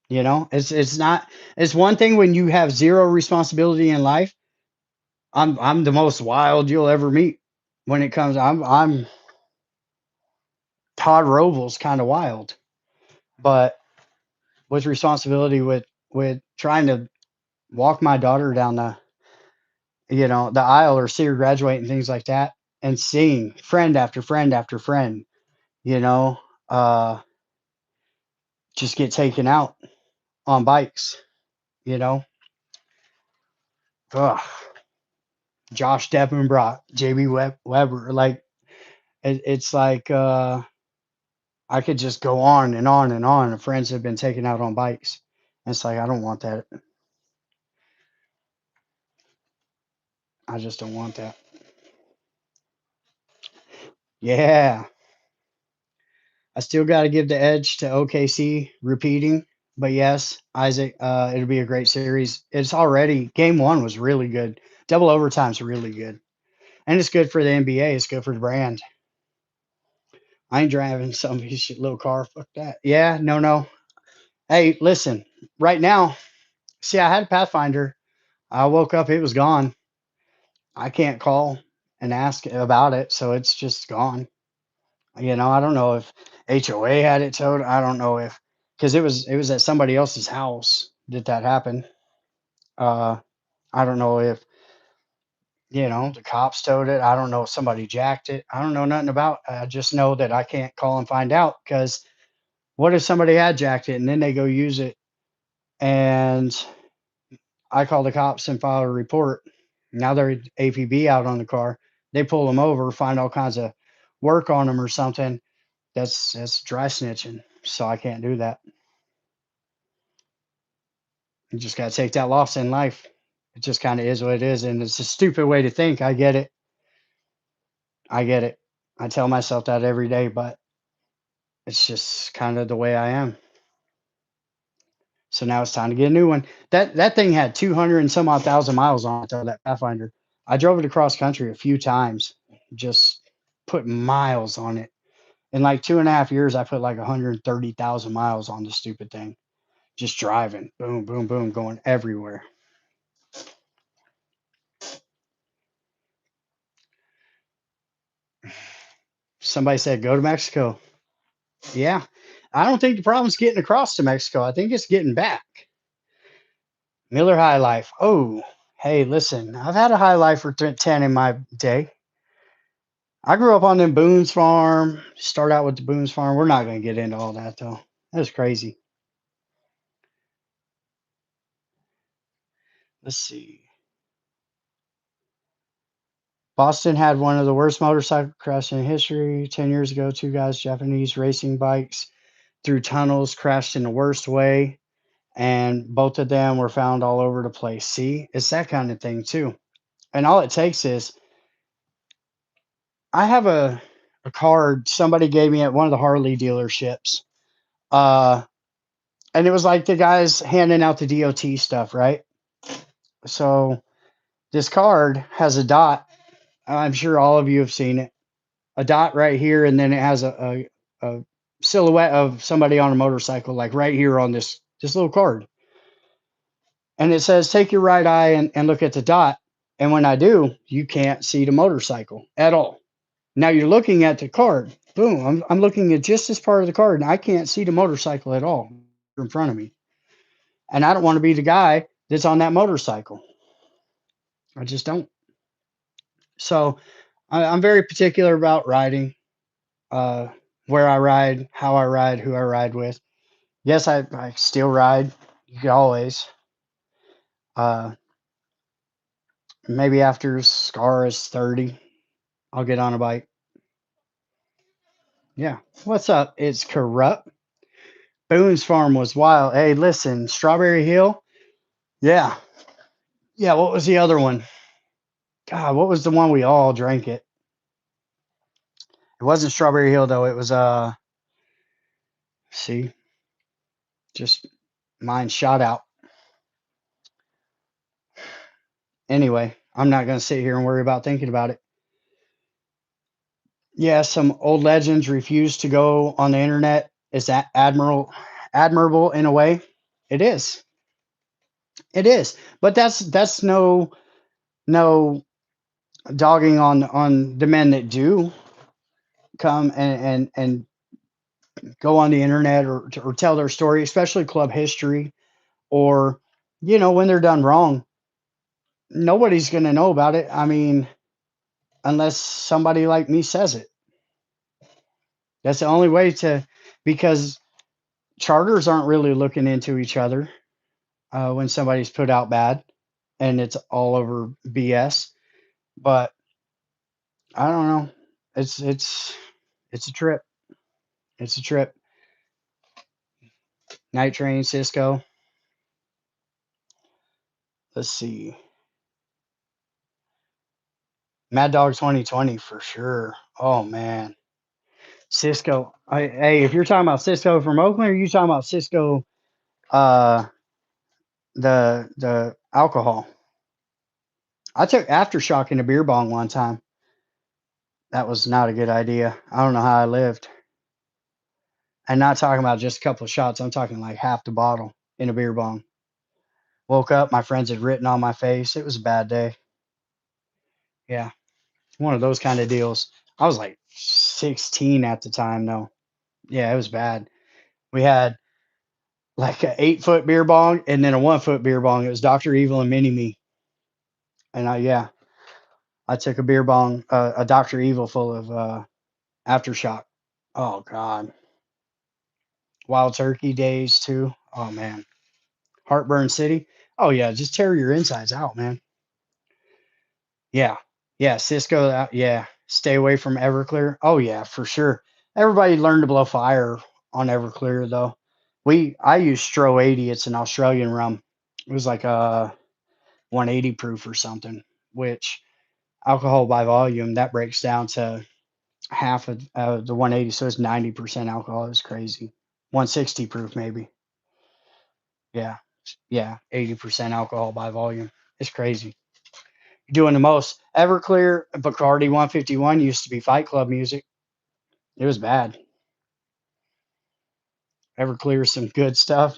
It's not. It's one thing when you have zero responsibility in life. I'm the most wild you'll ever meet when it comes. I'm Todd Roval's kind of wild, but with responsibility with trying to walk my daughter down the aisle or see her graduate and things like that, and seeing friend after friend after friend, you know, uh, just get taken out on bikes, you know. Ugh. Josh Deppenbrock, JB Weber, like it's like I could just go on and on and on. Of friends have been taken out on bikes. And it's like I don't want that. I just don't want that. Yeah, I still got to give the edge to OKC repeating. But yes, Isaac, it'll be a great series. It's already game one was really good. Double overtime's really good, and it's good for the NBA. It's good for the brand. I ain't driving some shit little car. Fuck that. Yeah, no, no. Hey, listen. Right now, see, I had a Pathfinder. I woke up, it was gone. I can't call and ask about it, so it's just gone. I don't know if HOA had it towed. I don't know if because it was at somebody else's house that happened. Uh, I don't know if the cops towed it. I don't know if somebody jacked it. I don't know nothing about. I just know that I can't call and find out because what if somebody had jacked it and then they go use it and I call the cops and file a report. Now they're APB out on the car. They pull them over, find all kinds of work on them or something. That's dry snitching. So I can't do that. You just got to take that loss in life. It just kind of is what it is. And it's a stupid way to think. I get it. I get it. I tell myself that every day, but it's just kind of the way I am. So now it's time to get a new one. That thing had 200 and some odd thousand miles on it, though, that Pathfinder. I drove it across country a few times, just put miles on it. In like 2.5 years, I put like 130,000 miles on the stupid thing. Just driving, boom, boom, boom, going everywhere. Somebody said, go to Mexico. Yeah. I don't think the problem's getting across to Mexico. I think it's getting back. Miller High Life. Oh, hey, listen, I've had a High Life for 10 in my day. I grew up on them Boone's Farm. Start out with the Boone's Farm. We're not going to get into all that, though. That was crazy. Let's see. Boston had one of the worst motorcycle crashes in history. 10 years ago, two guys, Japanese racing bikes, through tunnels, crashed in the worst way. And both of them were found all over the place. See, it's that kind of thing, too. And all it takes is I have a card somebody gave me at one of the Harley dealerships. Uh, and it was like the guys handing out the DOT stuff, right? So this card has a dot. I'm sure all of you have seen it. A dot right here, and then it has a silhouette of somebody on a motorcycle, like right here on this little card. And it says, take your right eye and look at the dot. And when I do, you can't see the motorcycle at all. Now you're looking at the card. Boom. I'm looking at just this part of the card, and I can't see the motorcycle at all in front of me. And I don't want to be the guy that's on that motorcycle. I just don't. So I'm very particular about riding, uh, where I ride, how I ride, who I ride with. Yes, I still ride. You can always. Uh, maybe after Scar is 30, I'll get on a bike. Yeah. What's up? It's Corrupt. Boone's Farm was wild. Hey, listen, Strawberry Hill. Yeah. Yeah. What was the other one? God, what was the one we all drank it? It wasn't Strawberry Hill though. It was see, just mine shot out. Anyway, I'm not gonna sit here and worry about thinking about it. Yeah, some old legends refuse to go on the internet. Is that admirable in a way? It is. It is. But that's no dogging on the men that do come and go on the internet or tell their story, especially club history, or when they're done wrong. Nobody's going to know about it. I mean, unless somebody like me says it. That's the only way to, because charters aren't really looking into each other when somebody's put out bad and it's all over BS. But I don't know. It's a trip. It's a trip. Night Train, Cisco. Let's see. Mad Dog 2020 for sure. Oh man. Cisco. Hey, if you're talking about Cisco from Oakland, or you talking about Cisco, uh, the alcohol? I took aftershock in a beer bong one time. That was not a good idea. I don't know how I lived. And not talking about just a couple of shots. I'm talking like half the bottle in a beer bong. Woke up, my friends had written on my face. It was a bad day. Yeah, one of those kind of deals. I was like 16 at the time, though. Yeah, it was bad. We had like a 8 foot beer bong and then a 1 foot beer bong. It was Dr. Evil and Mini Me. And yeah, I took a beer bong, a Dr. Evil full of aftershock. Oh God. Wild turkey days too. Oh man. Heartburn City. Oh yeah, just tear your insides out, man. Yeah. Yeah, Cisco, yeah. Stay away from Everclear. Oh yeah, for sure. Everybody learned to blow fire on Everclear though. I use Stro 80. It's an Australian rum. It was like a 180 proof or something, which alcohol by volume that breaks down to half of the 180, so it's 90% alcohol. It's crazy. 160 proof maybe. Yeah, yeah, 80% alcohol by volume. It's crazy. You're doing the most. Everclear Bacardi 151 used to be Fight Club music. It was bad. Everclear is some good stuff.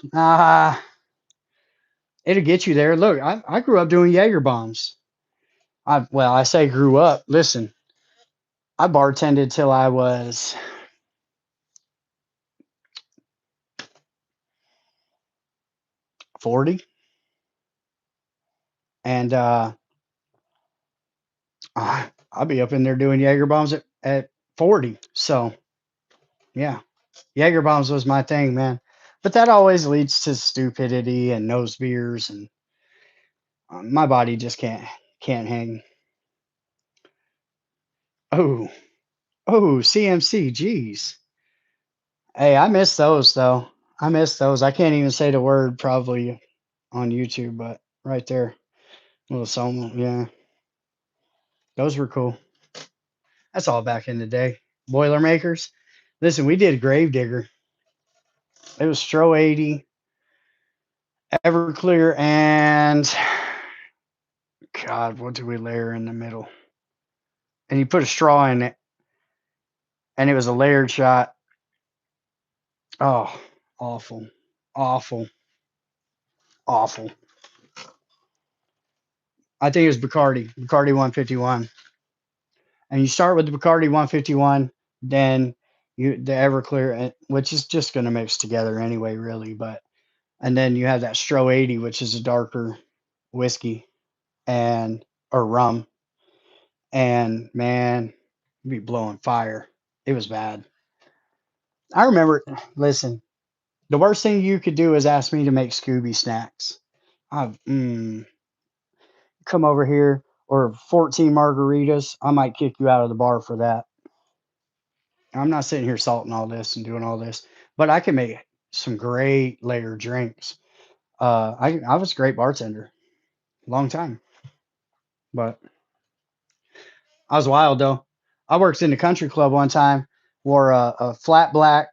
It'll get you there. Look, I grew up doing Jaeger bombs. I say grew up. Listen, I bartended till I was 40, and I'll be up in there doing Jaeger bombs at 40. So yeah, Jaeger bombs was my thing, man. But that always leads to stupidity and nose beers, and my body just can't hang. Oh, oh, CMC, geez. Hey, I miss those though. I miss those. I can't even say the word probably on YouTube, but right there, little song. Yeah, those were cool. That's all back in the day. Boilermakers. Listen, we did Gravedigger. It was Stro 80, Everclear, and God, what did we layer in the middle? And you put a straw in it, and it was a layered shot. Oh, awful, awful, awful. I think it was Bacardi 151. And you start with the Bacardi 151, then the Everclear, which is just going to mix together anyway, really. But and then you have that Stro 80, which is a darker whiskey and or rum, and man, you'd be blowing fire. It was bad. I remember. Listen, the worst thing you could do is ask me to make Scooby snacks. I come over here or 14 margaritas. I might kick you out of the bar for that. I'm not sitting here salting all this and doing all this, but I can make some great layered drinks. I was a great bartender, long time, but I was wild though. I worked in the country club one time, wore a flat black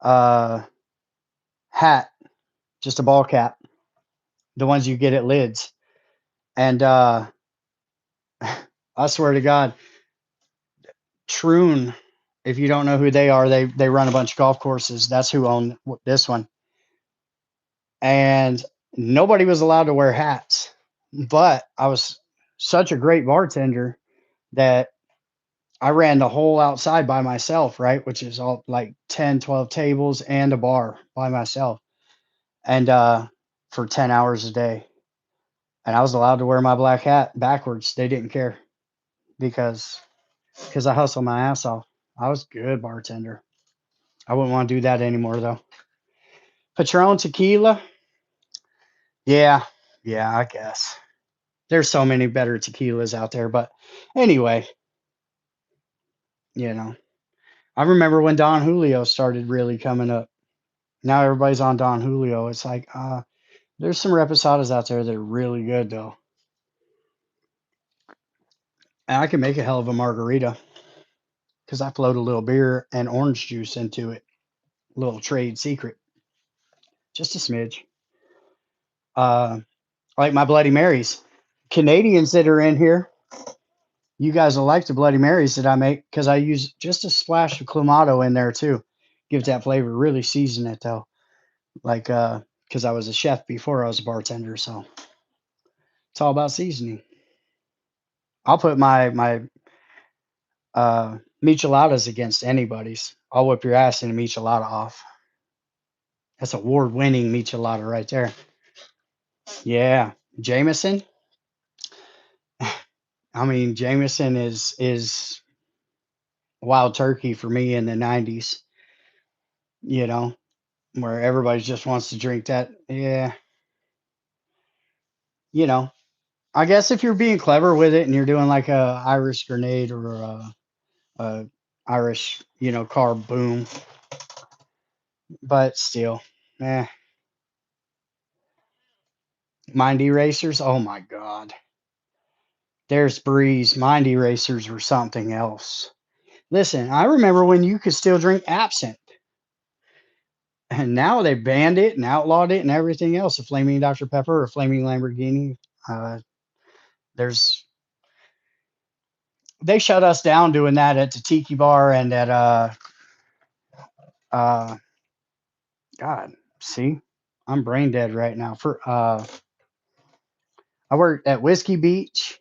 uh, hat, just a ball cap, the ones you get at Lids, and I swear to God, Troon. If you don't know who they are, they run a bunch of golf courses. That's who owned this one, and nobody was allowed to wear hats. But I was such a great bartender that I ran the whole outside by myself, right? Which is all like 10, 12 tables and a bar by myself. And for 10 hours a day. And I was allowed to wear my black hat backwards. They didn't care because I hustled my ass off. I was a good bartender. I wouldn't want to do that anymore though. Patron tequila? Yeah. Yeah, I guess. There's so many better tequilas out there, but anyway, you know. I remember when Don Julio started really coming up. Now everybody's on Don Julio. It's like, there's some reposadas out there that are really good though. And I can make a hell of a margarita because I float a little beer and orange juice into it. Little trade secret, just a smidge. Uh, like my Bloody Marys. Canadians that are in here, you guys will like the Bloody Marys that I make because I use just a splash of Clamato in there too. Gives that flavor. Really season it though. Like, because I was a chef before I was a bartender, so it's all about seasoning. I'll put my micheladas against anybody's. I'll whip your ass in a michelada off. That's award-winning michelada right there. Yeah, Jameson. I mean, Jameson is wild turkey for me in the '90s. You know, where everybody just wants to drink that. Yeah, you know. I guess if you're being clever with it and you're doing like a Irish grenade or a Irish, carb boom, but still, eh. Mind erasers. Oh my God. There's Breeze. Mind erasers were something else. Listen, I remember when you could still drink absinthe, and now they banned it and outlawed it and everything else. A flaming Dr. Pepper or flaming Lamborghini. Uh, there's they shut us down doing that at the Tiki Bar and at uh God. See, I'm brain dead right now. For I worked at Whiskey Beach.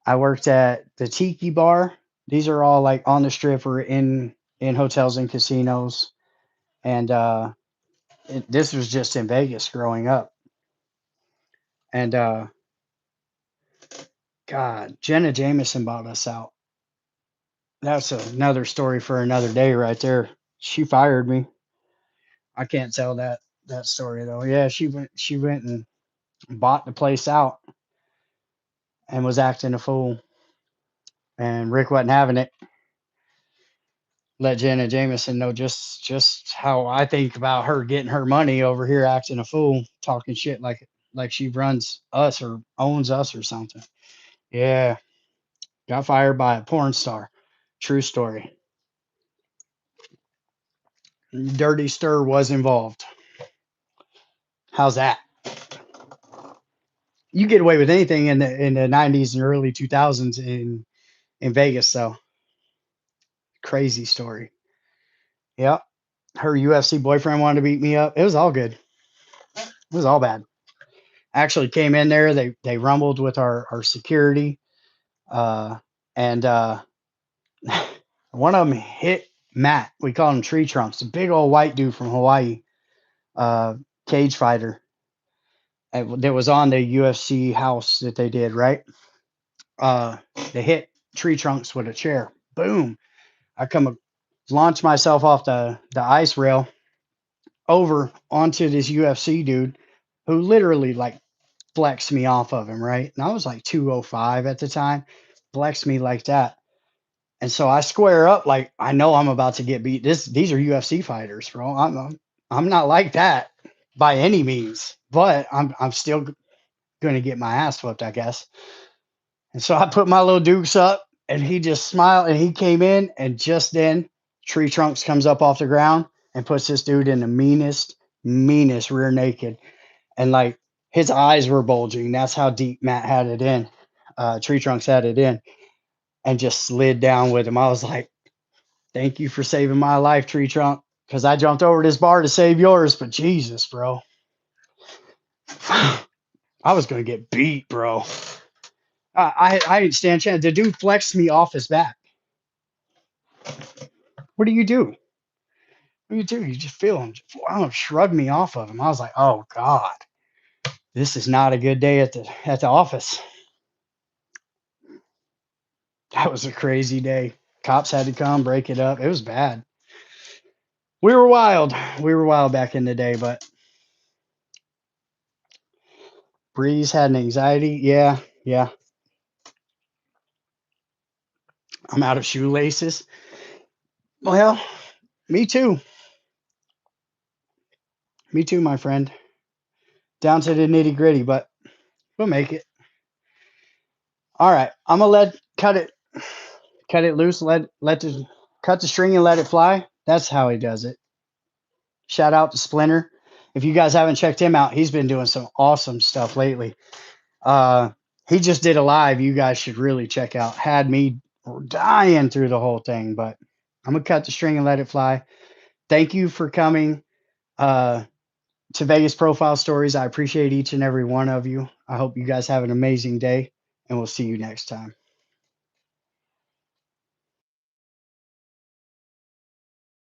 I worked at the Tiki Bar. These are all like on the strip or in hotels and casinos. And this was just in Vegas growing up. And God, Jenna Jameson bought us out. That's another story for another day right there. She fired me. I can't tell that story though. Yeah, she went and bought the place out and was acting a fool. And Rick wasn't having it. Let Jenna Jameson know just how I think about her getting her money over here acting a fool, talking shit like she runs us or owns us or something. Yeah, got fired by a porn star. True story. Dirty Stir was involved. How's that? You get away with anything in the 90s and early 2000s in Vegas, though. Crazy story. Yep. Her UFC boyfriend wanted to beat me up. It was all good. It was all bad. Actually came in there. They rumbled with our security, uh, and one of them hit Matt. We call him Tree Trunks, a big old white dude from Hawaii, uh, cage fighter. That was on the UFC house that they did, right? They hit Tree Trunks with a chair. Boom. I come launch myself off the ice rail over onto this UFC dude who literally like flexed me off of him, right? And I was like 205 at the time, flexed me like that. And so I square up like I know I'm about to get beat. These are UFC fighters, bro. I'm not like that by any means, but I'm still going to get my ass whooped, I guess. And so I put my little dukes up and he just smiled and he came in and just then Tree Trunks comes up off the ground and puts this dude in the meanest rear naked. And like his eyes were bulging. That's how deep Matt had it in. Tree Trunks had it in and just slid down with him. I was like, thank you for saving my life, Tree Trunk. Because I jumped over this bar to save yours, but Jesus, bro. I was going to get beat, bro. I didn't stand a chance. The dude flexed me off his back. What do you do? What do you do? You just feel him. I don't know, shrug me off of him. I was like, oh God, this is not a good day at the office. That was a crazy day. Cops had to come break it up. It was bad. We were wild. We were wild back in the day, but Breeze had an anxiety. Yeah, yeah. I'm out of shoelaces. Well, me too. Me too, my friend. Down to the nitty gritty, but we'll make it. All right. I'm gonna cut it loose, let the cut the string and let it fly. That's how he does it. Shout out to Splinter. If you guys haven't checked him out, he's been doing some awesome stuff lately. Uh, he just did a live. You guys should really check out. Had me dying through the whole thing, but I'm gonna cut the string and let it fly. Thank you for coming uh, to Vegas Profile Stories. I appreciate each and every one of you. I hope you guys have an amazing day, and we'll see you next time.